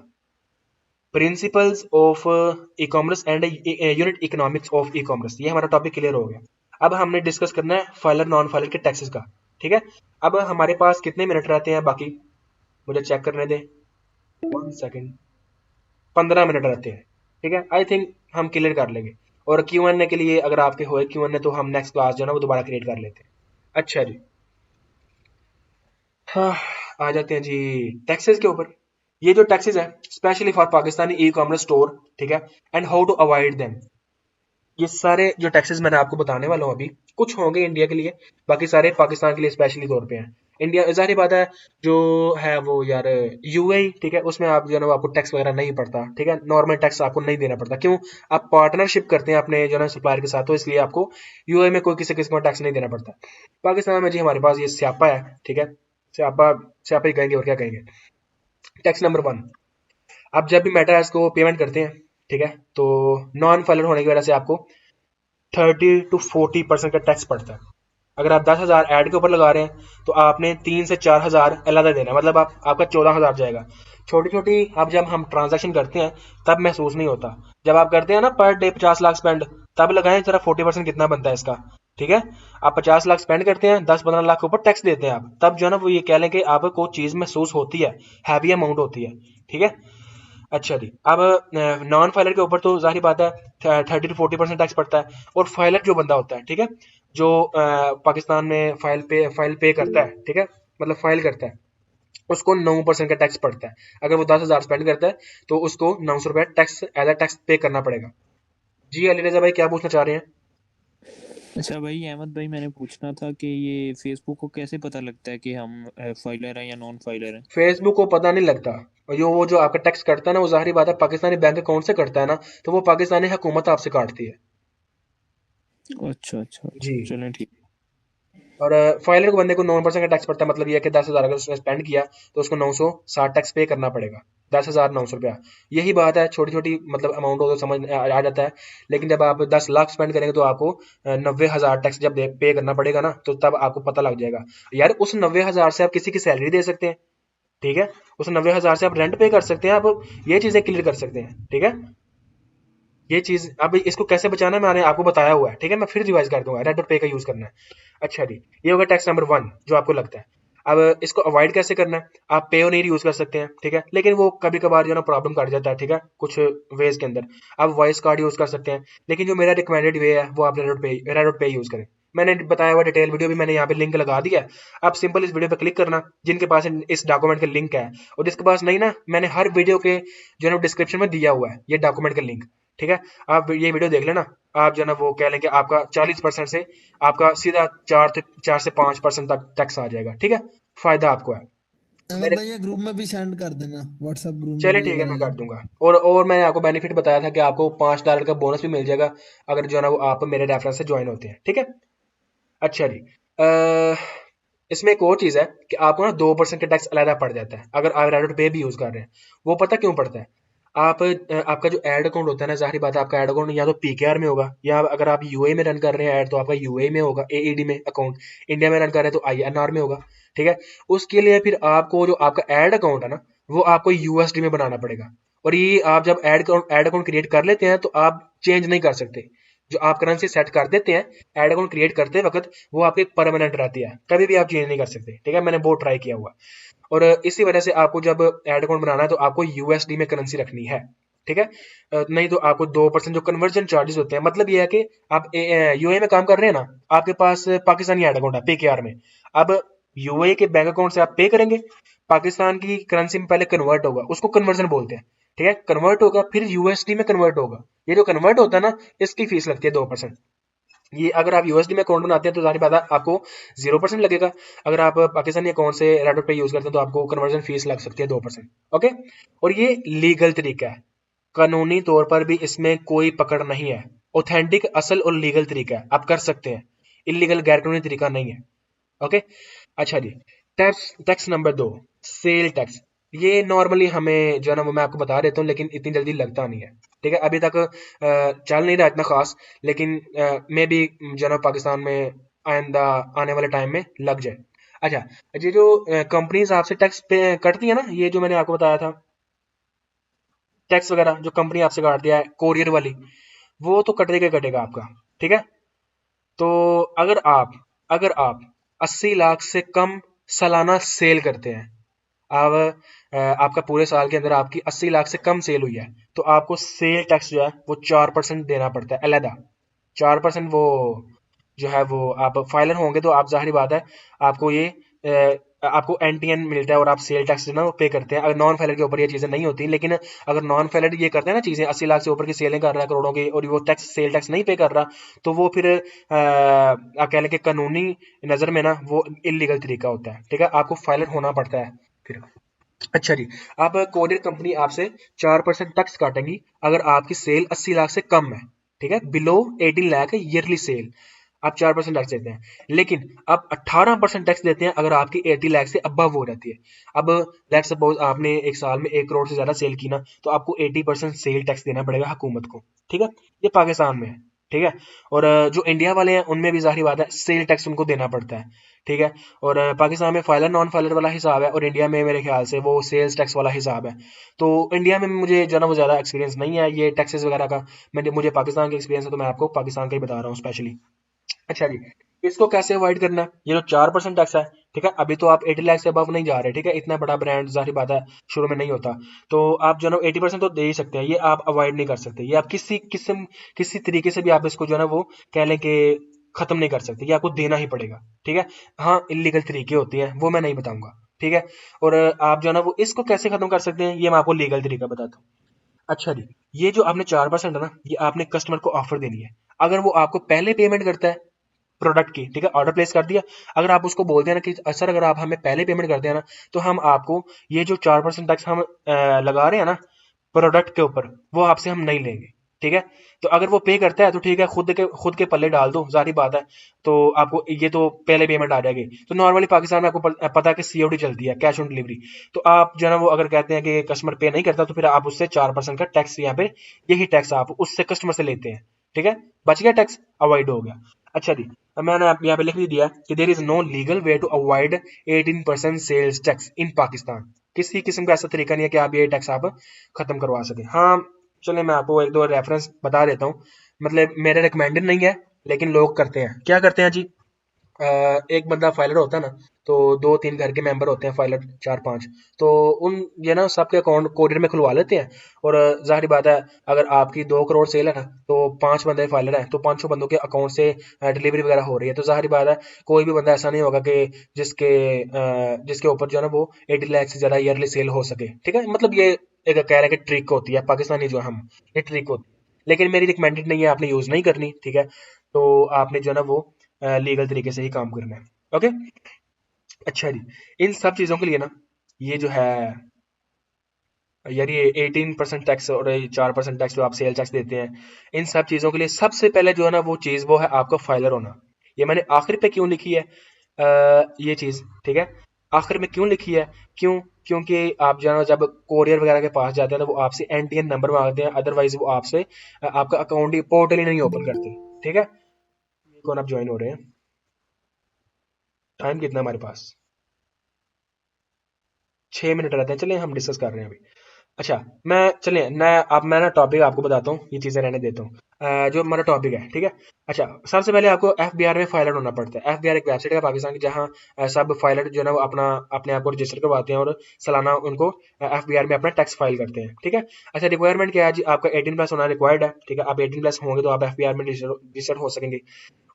A: principles of e commerce and unit economics of e commerce, ये हमारा टॉपिक क्लियर हो गया। अब हमने डिस्कस करना है फाइलर नॉन फाइलर के टैक्सेस का। ठीक है, अब हमारे पास कितने मिनट रहते हैं बाकी, मुझे चेक करने दें, 1 सेकेंड, 15 मिनट रहते हैं। ठीक है, आई थिंक हम क्लियर कर लेंगे। और क्यू एन ए के लिए अगर आपके होए क्यू एन ए, तो हम नेक्स्ट क्लास जो है ना वो दोबारा क्रिएट कर लेते हैं। अच्छा जी, हाँ, आ जाते हैं जी टैक्सेस के ऊपर। ये जो टैक्सेस है specially for Pakistani e commerce store, ठीक है, and how to avoid them. ये सारे जो टैक्सेस मैंने आपको बताने वाला हूँ अभी, कुछ होंगे इंडिया के लिए, बाकी सारे पाकिस्तान के लिए स्पेशली तौर पे हैं। इंडिया जाहिर बात है जो है वो यार यूएई, ठीक है, उसमें आप जो है ना वो आपको टैक्स वगैरह नहीं पड़ता। ठीक है, नॉर्मल टैक्स आपको नहीं देना पड़ता। क्यों? आप पार्टनरशिप करते हैं अपने जो है ना सप्लायर के साथ, तो इसलिए आपको यूएई में कोई किसी किस्म का टैक्स नहीं देना पड़ता। पाकिस्तान में जी हमारे पास ये स्यापा है। ठीक है, स्यापा, स्यापा ही कहेंगे और क्या कहेंगे। टैक्स नंबर 1, आप जब भी मेटामास्क को पेमेंट करते हैं, ठीक है, तो नॉन फाइलर होने की वजह से आपको 30 to 40% का टैक्स पड़ता है। अगर आप 10,000 ऐड के ऊपर लगा रहे हैं तो आपने 3 से 4,000 अलग देना है, मतलब आपका 14,000 जाएगा। छोटी छोटी अब जब हम ट्रांजैक्शन करते हैं तब महसूस नहीं होता, जब आप करते हैं ना पर डे 50 लाख स्पेंड, तब लगाएं जरा 40% कितना बनता है इसका। ठीक है, आप 50 लाख स्पेंड करते हैं, 10-15 लाख के ऊपर टैक्स देते हैं आप, तब जो है ना वो ये कह लें कि आपको कोई चीज महसूस होती है, हैवी अमाउंट होती है। ठीक है, अच्छा जी, अब नॉन फाइलर के ऊपर तो जाहिर बात है 30 to 40% टैक्स पड़ता है। और फाइलर जो बंदा होता है, ठीक है, जो पाकिस्तान में फाइल पे करता है, ठीक है, मतलब फाइल करता है, उसको 9% का टैक्स पड़ता है। अगर वो 10,000 स्पेंड करता है तो उसको 900 रुपया टैक्स एज अ टैक्स पे करना पड़ेगा। जी अली रजा भाई क्या पूछना चाह रहे हैं?
C: अच्छा भाई अहमद भाई, मैंने पूछना था कि ये फेसबुक को कैसे पता लगता है कि हम फाइलर हैं या नॉन फाइलर हैं?
A: फेसबुक को पता नहीं लगता, और वो जो आपका टैक्स कटता है ना, वो जाहिर बात है पाकिस्तानी बैंक अकाउंट से कटता है ना, तो वो पाकिस्तानी हुकूमत आपसे काटती है।
C: अच्छा अच्छा अच्छा,
A: जी,
C: चलें ठीक।
A: और फाइलर को बंदे को 9% का टैक्स पड़ता है, मतलब ये है कि 10,000 अगर उसने स्पेंड किया तो उसको 960 टैक्स पे करना पड़ेगा। 10,900 रुपया, यही बात है। छोटी छोटी मतलब अमाउंट हो तो समझ आ जाता है, लेकिन जब आप 10 लाख स्पेंड करेंगे तो आपको 90,000 टैक्स जब पे करना पड़ेगा ना, तो तब आपको पता लग जाएगा। यार उस 90,000 से आप किसी की सैलरी दे सकते हैं, ठीक है, उस 90,000 से आप रेंट पे कर सकते हैं, आप ये चीजें क्लियर कर सकते हैं। ठीक है, ये चीज अब इसको कैसे बचाना है मैंने आपको बताया हुआ है। ठीक है, मैं फिर रिवाइज कर दूंगा, रेड डॉट पे का यूज करना है। अच्छा जी, ये होगा टैक्स नंबर 1 जो आपको लगता है। अब इसको अवॉइड कैसे करना है? आप पेयोनीर यूज कर सकते हैं, ठीक है, लेकिन वो कभी कभार जो है ना प्रॉब्लम कर जाता है। ठीक है, कुछ वेज के अंदर आप वॉइस कार्ड यूज कर सकते हैं, लेकिन जो मेरा रिकमेंडेड वे है वो आप रेड डॉट पे यूज करें। मैंने बताया हुआ डिटेल वीडियो भी मैंने यहाँ पे लिंक लगा दिया है। आप सिंपल इस वीडियो पे क्लिक करना जिनके पास इस डॉक्यूमेंट का लिंक है, और जिसके पास नहीं ना, मैंने हर वीडियो के जो है ना डिस्क्रिप्शन में दिया हुआ है ये डॉक्यूमेंट का लिंक। ठीक है, आप ये वीडियो देख लेना, आप जो है ना वो कह लेंगे आपका 40% से आपका सीधा 4 से 5% तक टैक्स आ जाएगा। ठीक है, फायदा आपको है।
B: अहमद
A: मेरे
B: भाई ये ग्रुप में भी सेंड कर देना, व्हाट्सएप ग्रुप में
A: चलिए
B: भी ये
A: ठीक है,
B: वाला
A: मैं कर
B: लिंक।
A: दूंगा। और मैंने आपको बेनिफिट बताया था कि आपको $5 का बोनस भी मिल जाएगा अगर जो है ना वो आप मेरे रेफरेंस से ज्वाइन होते हैं। ठीक है, अच्छा जी, इसमें एक और चीज है कि आपको ना 2% का टैक्स अलग पड़ जाता है अगर आप रेडिट पे भी यूज कर रहे हैं। वो पता क्यों पड़ता है? आपका जो एड अकाउंट होता है ना, जाहिर बात है आपका एड अकाउंट या तो पीकेआर में होगा, या अगर आप यूए में रन कर रहे हैं एड तो आपका यूए में होगा, एईडी में अकाउंट। इंडिया में रन कर रहे हैं तो आईएनआर में होगा। ठीक है, उसके लिए फिर आपको जो आपका एड अकाउंट है ना, वो आपको यूएसडी में बनाना पड़ेगा। और ये आप जब एड अकाउंट क्रिएट कर लेते हैं तो आप चेंज नहीं कर सकते। जो आप करेंसी सेट कर देते हैं एड अकाउंट क्रिएट करते वक्त, वो आपके परमानेंट रहती है, कभी भी आप चेंज नहीं कर सकते। ठीक है, मैंने बहुत ट्राई किया हुआ। और इसी वजह से आपको जब एड अकाउंट बनाना है तो आपको यूएसडी में करेंसी रखनी है। ठीक है, नहीं तो आपको 2% जो कन्वर्जन चार्जेस होते हैं, मतलब ये है कि आप यूए में काम कर रहे हैं ना, आपके पास पाकिस्तानी एड अकाउंट है पीकेआर में। अब यूए के बैंक अकाउंट से आप पे करेंगे, पाकिस्तान की करेंसी में पहले कन्वर्ट होगा, उसको कन्वर्जन बोलते हैं। ठीक है, कन्वर्ट होगा फिर यूएसडी में कन्वर्ट होगा। ये जो कन्वर्ट होता है ना, इसकी फीस लगती है 2%। ये अगर आप यूएसडी में अकाउंट बनाते हैं तो जाहिर बात है आपको 0% लगेगा। अगर आप पाकिस्तानी अकाउंट से रेडोट पे यूज करते हैं तो आपको कन्वर्जन फीस लग सकती है 2%। ओके, और ये लीगल तरीका है, कानूनी तौर पर भी इसमें कोई पकड़ नहीं है। ऑथेंटिक, असल और लीगल तरीका है, आप कर सकते हैं, इलीगल गैर कानूनी तरीका नहीं है। ओके, अच्छा जी। Tax tax number 2, sale tax. ये नॉर्मली हमें जो है ना वो मैं आपको बता देता हूँ, लेकिन इतनी जल्दी लगता नहीं है। ठीक है, अभी तक चल नहीं रहा इतना खास, लेकिन मे भी जो है ना पाकिस्तान में आइंदा आने वाले टाइम में लग जाए। अच्छा, ये जो कंपनीज आपसे टैक्स पे कटती है ना, ये जो मैंने आपको बताया था टैक्स वगैरह जो कंपनी आपसे काट दिया है कोरियर वाली, वो तो कटेगा ही कटेगा आपका। ठीक है, तो अगर आप 80 लाख से कम सालाना सेल करते हैं, अब आपका पूरे साल के अंदर आपकी 80 लाख से कम सेल हुई है, तो आपको सेल टैक्स जो है वो 4% देना पड़ता है अलहदा। 4% वो जो है वो आप फाइलर होंगे तो आप जाहिर बात है आपको ये आपको एनटीएन मिलता है और आप सेल टैक्स जो ना वो पे करते हैं। अगर नॉन फाइलर के ऊपर ये चीज़ें नहीं होती, लेकिन अगर नॉन फाइलर ये करते हैं ना चीज़ें 80 लाख से ऊपर की सेलें कर रहा है करोड़ों की और वो टैक्स सेल टैक्स नहीं पे कर रहा, तो वो फिर आप कह लें कि कानूनी नज़र में ना वो इलीगल तरीका होता है। ठीक है, आपको फाइलर होना पड़ता है फिर। अच्छा जी, अब कोरियर कंपनी आपसे 4% टैक्स काटेंगी अगर आपकी सेल 80 लाख से कम है। ठीक है, बिलो 18 लाख है ईयरली सेल, आप 4% टैक्स देते हैं। लेकिन आप 18% टैक्स देते हैं अगर आपकी 80 लाख से अबव हो जाती है। अब लेट्स सपोज आपने एक साल में 1 करोड़ से ज्यादा सेल की ना, तो आपको 80% सेल टैक्स देना पड़ेगा हुकूमत को। ठीक है, ये पाकिस्तान में है। ठीक है, और जो इंडिया वाले हैं उनमें भी जाहिर बात है सेल टैक्स उनको देना पड़ता है। ठीक है, और पाकिस्तान में फाइलर नॉन फाइलर वाला हिसाब है और इंडिया में मेरे ख्याल से वो सेल्स टैक्स वाला हिसाब है। तो इंडिया में मुझे जो है ना वो ज़्यादा एक्सपीरियंस नहीं है ये टैक्सेस वगैरह का। मुझे पाकिस्तान का एक्सपीरियंस है तो मैं आपको पाकिस्तान का ही बता रहा हूँ स्पेशली। अच्छा जी, इसको कैसे अवॉइड करना है? ये जो 4% टैक्स है, ठीक है, अभी तो आप 80 लाख से अबव नहीं जा रहे। ठीक है, इतना बड़ा ब्रांड जाहिर बात है शुरू में नहीं होता, तो आप जो है ना 80% तो दे ही सकते हैं, ये आप अवॉइड नहीं कर सकते। ये आप किसी किस्म किसी तरीके से भी आप इसको जो है ना वो कह लें कि खत्म नहीं कर सकते, ये आपको देना ही पड़ेगा। ठीक है, हाँ इलीगल तरीके होते हैं वो मैं नहीं बताऊंगा। ठीक है, और आप जो है ना वो इसको कैसे खत्म कर सकते हैं ये मैं आपको लीगल तरीका बताता हूँ। अच्छा जी, ये जो आपने 4% है ना, ये आपने कस्टमर को ऑफर देनी है। अगर वो आपको पहले पेमेंट करता है प्रोडक्ट की, ठीक है, ऑर्डर प्लेस कर दिया, अगर आप उसको बोलते हैं ना कि सर अगर आप हमें पहले पेमेंट कर दें ना, तो हम आपको ये जो 4% टैक्स हम लगा रहे हैं ना प्रोडक्ट के ऊपर, वो आपसे हम नहीं लेंगे। ठीक है, तो अगर वो पे करता है तो ठीक है, खुद के पल्ले डाल दो, जारी बात है। तो आपको ये तो पहले पेमेंट आ जाएगी। तो नॉर्मली पाकिस्तान में आपको पता है कि सीओडी चलती है, कैश ऑन डिलीवरी। तो आप जो है ना वो अगर कहते हैं कि कस्टमर पे नहीं करता, तो फिर आप उससे 4% का टैक्स यहाँ पे, यही टैक्स आप उससे कस्टमर से लेते हैं। ठीक है, बच गया टैक्स, अवॉइड हो गया। अच्छा जी, अब मैंने यहाँ पे लिख भी दिया कि there is no legal way to avoid 18% sales tax in Pakistan. किसी किस्म का ऐसा तरीका नहीं है कि आप ये टैक्स आप खत्म करवा सके। हाँ, चलिए मैं आपको एक दो रेफरेंस बता देता हूँ, मतलब मेरे रिकमेंडेड नहीं है, लेकिन लोग करते हैं। क्या करते हैं जी, एक बंदा फाइलर होता है ना, तो 2-3 घर के मेंबर होते हैं फाइलर, 4-5, तो उन ये ना सबके अकाउंट कोरियर में खुलवा लेते हैं। और जाहिर बात है अगर आपकी 2 करोड़ सेल है ना, तो 5 बंदे फाइलर हैं, तो 500 बंदों के अकाउंट से डिलीवरी वगैरह हो रही है। तो जाहिर बात है कोई भी बंदा ऐसा नहीं होगा कि जिसके ऊपर जो है ना वो 80 लाख से ज्यादा ईयरली सेल हो सके। ठीक है, मतलब ये एक कह रहे हैं कि ट्रिक होती है पाकिस्तानी जो हम, ये ट्रिक होती है, लेकिन मेरी रिकमेंडेड नहीं है, आपने यूज नहीं करनी। ठीक है, तो आपने जो है ना वो लीगल तरीके से ही काम करना है। ओके, अच्छा जी, इन सब चीज़ों के लिए ना ये जो है यार ये 18% टैक्स और ये 4% टैक्स जो आप सेल टैक्स देते हैं, इन सब चीज़ों के लिए सबसे पहले जो है ना वो चीज़ वो है आपका फाइलर होना। ये मैंने आखिर पे क्यों लिखी है ये चीज़, ठीक है, आखिर में क्यों लिखी है, क्योंकि आप जो है ना जब कोरियर वगैरह के पास जाते हैं तो वो आपसे एनटीएन नंबर मांगते हैं, अदरवाइज वो आपसे आपका अकाउंट ही पोर्टल ही नहीं ओपन करते। ठीक है, कौन आप ज्वाइन हो रहे हैं, टाइम कितना है हमारे पास, 6 मिनट रहते हैं, चलिए हम डिस्कस कर रहे हैं अभी। अच्छा, मैं ना टॉपिक आपको बताता हूँ, ये चीज़ें रहने देता हूँ। जो हमारा टॉपिक है, ठीक है। अच्छा, सबसे पहले आपको एफबीआर में फाइलर होना पड़ता है। एफबीआर एक वेबसाइट है पाकिस्तान की, जहाँ सब फाइलर जो है ना वो अपने आप को रजिस्टर करवाते हैं और सालाना उनको एफबीआर में अपना टैक्स फाइल करते हैं। ठीक है, अच्छा रिक्वायरमेंट क्या है जी, आपका 18+ होना रिक्वायर्ड है। ठीक है, आप 18+ होंगे तो आप एफबीआर में रजिस्टर्ड हो सकेंगे।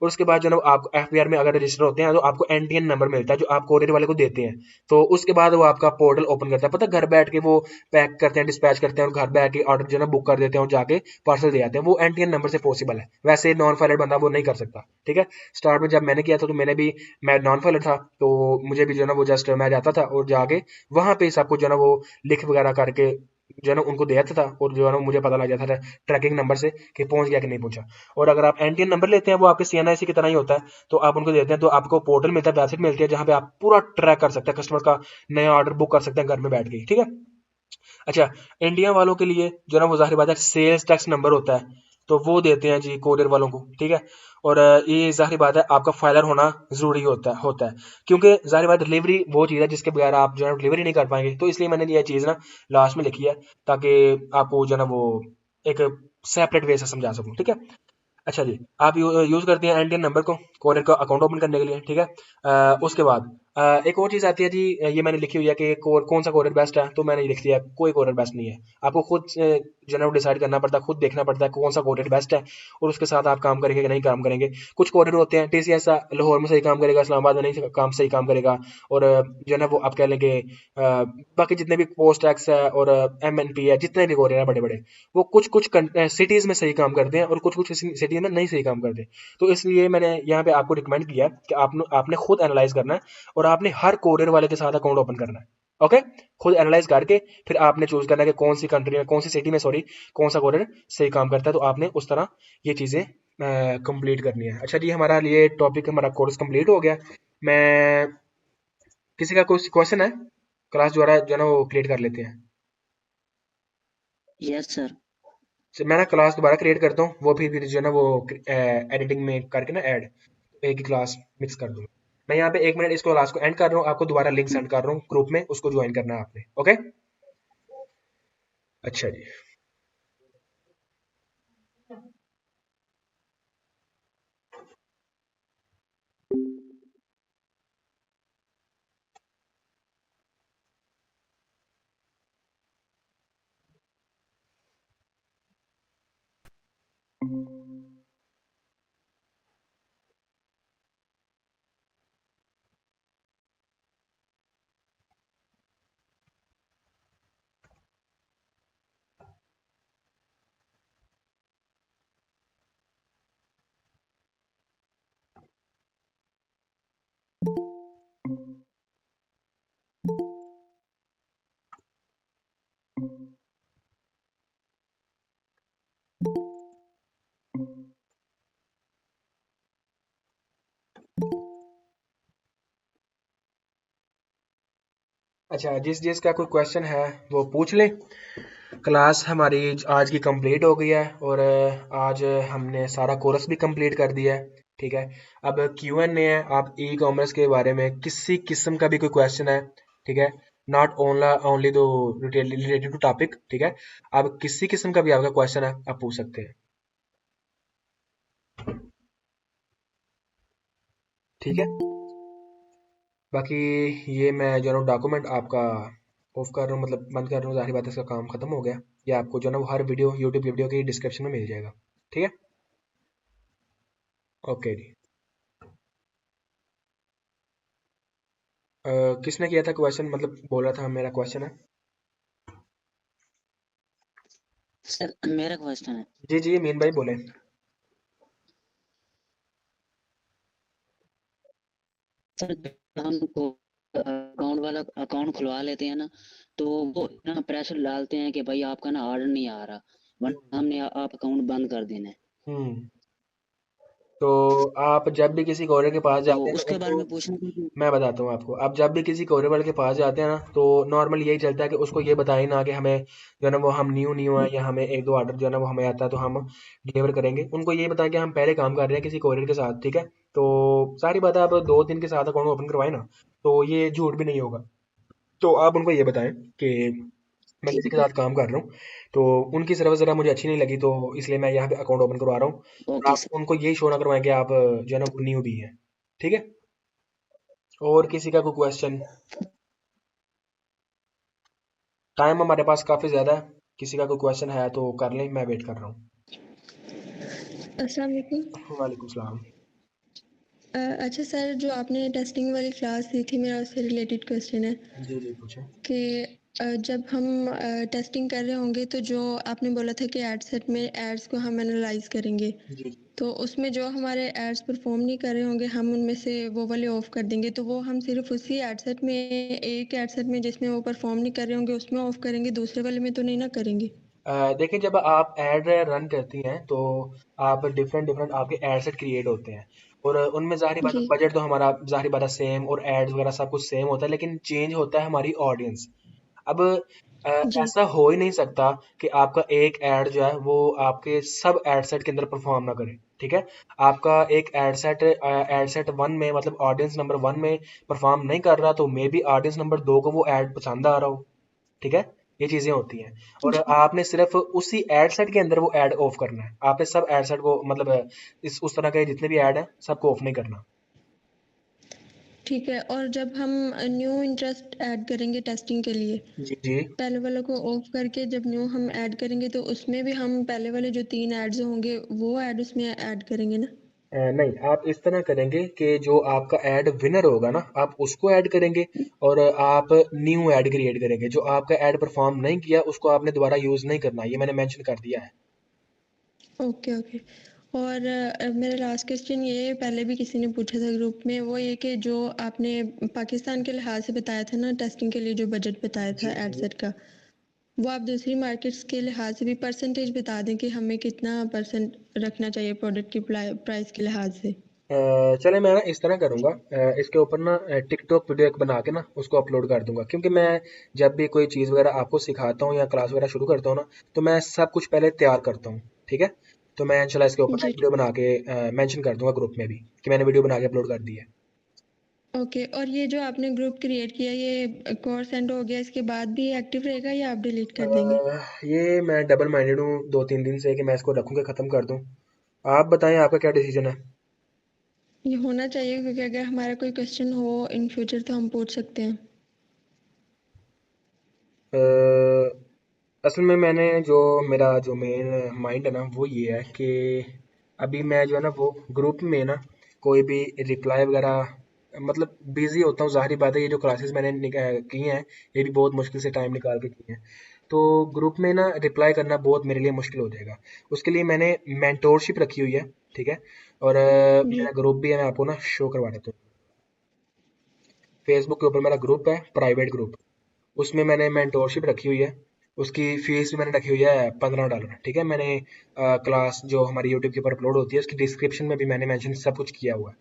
A: और उसके बाद जो है ना आप एफबीआर में अगर रजिस्टर होते हैं तो आपको एनटीएन नंबर मिलता है जो आप कोरियर वाले को देते हैं। तो उसके बाद वो आपका पोर्टल ओपन करता है, पता है घर बैठ के वो पैक करते हैं, डिस्पैच करते हैं और घर बैठ के ऑर्डर जो है ना बुक कर देते हैं और जाके पार्सल दे आते हैं। वो एनटीएन नंबर से पॉसिबल है, वैसे नॉन फाइलर बंदा वो नहीं कर सकता। ठीक है, स्टार्ट में जब मैंने किया था तो मैं नॉन फाइलर था, तो मुझे भी जो है ना वो जस्ट मैं जाता था और जाके वहां पे सबको जो है ना वो लिख वगैरह करके जो है ना उनको दे देता था, और जो है ना मुझे पता लग जाता था ट्रैकिंग नंबर से कि पहुंच गया कि नहीं पहुंचा। और अगर आप एनटीएन नंबर लेते हैं, वो आपके सीएनआईसी की तरह ही होता है, तो आप उनको देते हैं तो आपको पोर्टल मिलता है, वेबसाइट मिलती है, जहां पे आप पूरा ट्रैक कर सकते हैं, कस्टमर का नया ऑर्डर बुक कर सकते हैं घर में बैठ के। ठीक है, अच्छा, इंडिया वालों के लिए जो ना वो ज़ाहिर बात है सेल्स टैक्स नंबर होता है, तो वो देते हैं जी कोरियर वालों को। ठीक है, और ये ज़ाहिर बात है आपका फाइलर होना ज़रूरी होता है, क्योंकि ज़ाहिर बात डिलीवरी वो चीज़ है जिसके बगैर आप जो है डिलीवरी नहीं कर पाएंगे, तो इसलिए मैंने ये चीज़ ना लास्ट में लिखी है, ताकि आपको जो है ना वो एक सेपरेट वे से समझा सकूँ। ठीक है, अच्छा जी, आप यूज़ करते हैं एनटीएन नंबर को कोरियर का अकाउंट ओपन करने के लिए। ठीक है, उसके बाद एक और चीज़ आती है जी, ये मैंने लिखी हुई है कि कौन सा कोरियर बेस्ट है, तो मैंने ये लिख दिया कोई कोरियर बेस्ट नहीं है, आपको खुद जो है ना डिसाइड करना पड़ता है, खुद देखना पड़ता है कौन सा कोरियर बेस्ट है, और उसके साथ आप काम करेंगे कि नहीं काम करेंगे। कुछ कोरियर होते हैं टीसीएस लाहौर में सही काम करेगा, इस्लामाबाद में नहीं काम सही काम करेगा, और जो है ना वो आप कह लेंगे बाकी जितने भी पोस्ट एक्स है और एमएनपी है, जितने भी कोरियर है बड़े बड़े, वो कुछ कुछ सिटीज में सही काम करते हैं और कुछ कुछ सिटी में नहीं सही काम करते। तो इसलिए मैंने यहाँ पे आपको रिकमेंड किया कि आपने खुद एनालाइज करना है, और आपने हर कोरियर वाले के साथ अकाउंट ओपन करना है। ओके, खुद एनालाइज करके फिर आपने चूज करना है कि कौन सी कंट्री में, कौन सी सिटी में, सॉरी, कौन सा कोरियर सही काम करता है, तो आपने उस तरह ये चीजें कंप्लीट करनी है। अच्छा जी, हमारा ये टॉपिक, हमारा कोर्स कंप्लीट हो गया। मैं किसी का कोई क्वेश्चन है क्लास द्वारा जो है ना वो क्रिएट कर लेते हैं।
D: Yes sir.
A: मैं ना क्लास दोबारा क्रिएट करता हूँ, वो फिर जो है ना वो एडिटिंग में करके ना ऐड एक ही क्लास मिक्स कर दूंगा। मैं यहाँ पे 1 मिनट इसको क्लास को एंड कर रहा हूँ, आपको दोबारा लिंक सेंड कर रहा हूँ ग्रुप में, उसको ज्वाइन करना है आपने। ओके, अच्छा जी। अच्छा, जिस जिसका कोई क्वेश्चन है वो पूछ ले। क्लास हमारी आज की कंप्लीट हो गई है, और आज हमने सारा कोर्स भी कंप्लीट कर दिया है। ठीक है, अब Q&A है, आप ई कॉमर्स के बारे में किसी किस्म का भी कोई क्वेश्चन है, ठीक है, नॉट ओनली दो रिलेटेड टू टॉपिक। ठीक है, अब किसी किस्म का भी आपका क्वेश्चन है आप पूछ सकते हैं। ठीक है, बाकी ये मैं जो है डॉक्यूमेंट आपका ऑफ कर रहा हूँ, मतलब बंद कर रहा हूँ, जाहिर बात है इसका काम खत्म हो गया। ये आपको जो है ना वो हर वीडियो यूट्यूब वीडियो की डिस्क्रिप्शन में मिल जाएगा। ठीक है, ओके जी। किसने किया था क्वेश्चन, मतलब बोला था मेरा क्वेश्चन है?
D: सर मेरा क्वेश्चन है।
A: जी जी, मीन भाई बोले।
D: सर जब हम अकाउंट वाला अकाउंट खुलवा लेते हैं ना, तो वो ना प्रेशर डालते हैं कि भाई आपका ना ऑर्डर नहीं आ रहा, वरना हमने आप अकाउंट बंद कर देना है।
A: हम्म, तो आप जब भी किसी कोरियर के पास
D: तो
A: जाते हैं ना
D: उसके बारे
A: उनको,
D: में पूछना था कि
A: मैं बताता हूँ आपको, आप जब भी किसी कोरियर वाले के पास जाते हैं ना, तो नॉर्मल यही चलता है कि उसको ये बताएं ना कि हमें जो है ना वो हम न्यू है, या हमें एक दो ऑर्डर जो है ना वो हमें आता है तो हम डिलीवर करेंगे। उनको ये बताएं कि हम पहले काम कर रहे हैं किसी कोरियर के साथ। ठीक है, तो सारी बातें आप 2 दिन के साथ अकाउंट ओपन करवाए ना, तो ये झूठ भी नहीं होगा। तो आप उनको ये बताएं कि मैं
D: ठीक
A: किसी के साथ काम कर रहा हूँ, तो उनकी सर्विस ज़रा मुझे अच्छी नहीं लगी, तो इसलिए मैं यहाँ पे अकाउंट ओपन करवा रहा हूँ। और
D: ओके
A: आप
D: सर।
A: उनको यही शो ना करवाएं कि आप जो है ना वो न्यू भी हैं। ठीक है, और किसी का कोई क्वेश्चन? टाइम हमारे पास काफ़ी ज़्यादा है, किसी का कोई क्वेश्चन है तो कर लें, मैं वेट कर रहा हूँ।
E: अस्सलाम वालेकुम।
A: वालेकुम सलाम।
E: अच्छा सर, जो आपने टेस्टिंग वाली क्लास दी थी, मेरा उससे रिलेटेड क्वेश्चन है
A: जी जी, पूछें।
E: कि जब हम टेस्टिंग कर रहे होंगे तो जो आपने बोला था कि एड सेट में एड्स को हम एनालाइज करेंगे,
A: जी जी
E: तो उसमें जो हमारे एड्स परफॉर्म नहीं कर रहे होंगे हम उनमें से वो वाले ऑफ कर देंगे, तो वो हम सिर्फ उसी एड सेट में, एक एड सेट में जिसमें वो परफॉर्म नहीं कर रहे होंगे उसमें ऑफ करेंगे, दूसरे वाले में तो नहीं ना करेंगे?
A: देखिए, जब आप ऐड रन करती हैं तो आप डिफरेंट डिफरेंट आपके एड सेट क्रिएट होते हैं, और उनमें ज़ाहिर बात है
E: जी।
A: बजट तो हमारा ज़ाहिर बात है सेम, और एड्स वगैरह सब कुछ सेम होता है, लेकिन चेंज होता है हमारी ऑडियंस। अब
E: जी।
A: ऐसा हो ही नहीं सकता कि आपका एक ऐड जो है वो आपके सब एड सेट के अंदर परफॉर्म ना करे। ठीक है, आपका एक एड सेट वन में, मतलब ऑडियंस नंबर वन में परफॉर्म नहीं कर रहा, तो मे बी ऑडियंस नंबर दो को वो ऐड पसंद आ रहा हो। ठीक है, ये चीजें होती हैं, और
E: जी।
A: आपने सिर्फ उसी एड सेट के अंदर वो ऐड ऑफ करना है। आपने सब एड सेट को, मतलब इस उस तरह के जितने भी ऐड हैं सबको ऑफ नहीं करना।
E: ठीक है, और जब हम न्यू इंटरेस्ट ऐड करेंगे टेस्टिंग के लिए,
A: जी जी।
E: पहले वाले को ऑफ करके जब न्यू हम ऐड करेंगे तो उसमें भी हम पहले वाले जो 3 एड्स होंगे वो ऐड उसमें ऐड करेंगे ना?
A: नहीं, आप इस तरह करेंगे कि जो आपका ऐड विनर होगा ना, आप उसको ऐड करेंगे, और आप न्यू ऐड क्रिएट करेंगे। जो आपका ऐड परफॉर्म नहीं किया उसको आपने दोबारा यूज नहीं करना, ये मैंने मेंशन कर दिया है।
E: Okay, okay. और मेरा लास्ट क्वेश्चन ये पहले भी किसी ने पूछा था ग्रुप में, वो ये कि जो आपने पाकिस्तान के लिहाज से बताया था ना टेस्टिंग के लिए जो बजट बताया था
A: जी जी।
E: एडसेट का, वो आप दूसरी मार्केट्स के लिहाज से भी परसेंटेज बता दें कि हमें कितना परसेंट रखना चाहिए प्रोडक्ट की प्राइस के लिहाज से?
A: चले, मैं ना इस तरह करूँगा, इसके ऊपर ना टिकटॉक वीडियो एक बना के ना उसको अपलोड कर दूंगा, क्योंकि मैं जब भी कोई चीज़ वगैरह आपको सिखाता हूँ या क्लास वगैरह शुरू करता हूँ ना, तो मैं सब कुछ पहले तैयार करता हूँ। ठीक है, तो मैं चला इसके ऊपर ना
E: जी।
A: एक वीडियो बना के मेंशन कर दूंगा ग्रुप में भी कि मैंने वीडियो बना के अपलोड कर दी है।
E: ओके, और ये जो आपने ग्रुप क्रिएट किया ये कोर्स एंड हो गया इसके बाद भी एक्टिव रहेगा या आप डिलीट कर देंगे?
A: ये मैं डबल माइंडेड हूँ 2-3 दिन से कि मैं इसको रखूँ कि ख़त्म कर दूँ। आप बताएं, आपका क्या डिसीजन है?
E: ये होना चाहिए क्योंकि अगर हमारा कोई क्वेश्चन हो इन फ्यूचर तो हम पूछ सकते हैं।
A: अ, असल में मैंने जो मेरा जो मेन माइंड है ना वो ये है कि अभी मैं जो है ना वो ग्रुप में ना कोई भी रिप्लाई वगैरह, मतलब बिजी होता हूँ। ज़ाहिर बात है, ये जो क्लासेस मैंने की हैं ये भी बहुत मुश्किल से टाइम निकाल के की हैं, तो ग्रुप में ना रिप्लाई करना बहुत मेरे लिए मुश्किल हो जाएगा। उसके लिए मैंने मेंटोरशिप रखी हुई है। ठीक है, और
E: जी।
A: मेरा ग्रुप भी है, मैं आपको ना शो करवा देता हूँ। फेसबुक के ऊपर मेरा ग्रुप है, प्राइवेट ग्रुप, उसमें मैंने मेंटोरशिप रखी हुई है। उसकी फीस भी मैंने रखी हुई है $15। ठीक है, मैंने क्लास जो हमारी यूट्यूब के ऊपर अपलोड होती है उसकी डिस्क्रिप्शन में भी मैंने मेंशन सब कुछ किया हुआ है।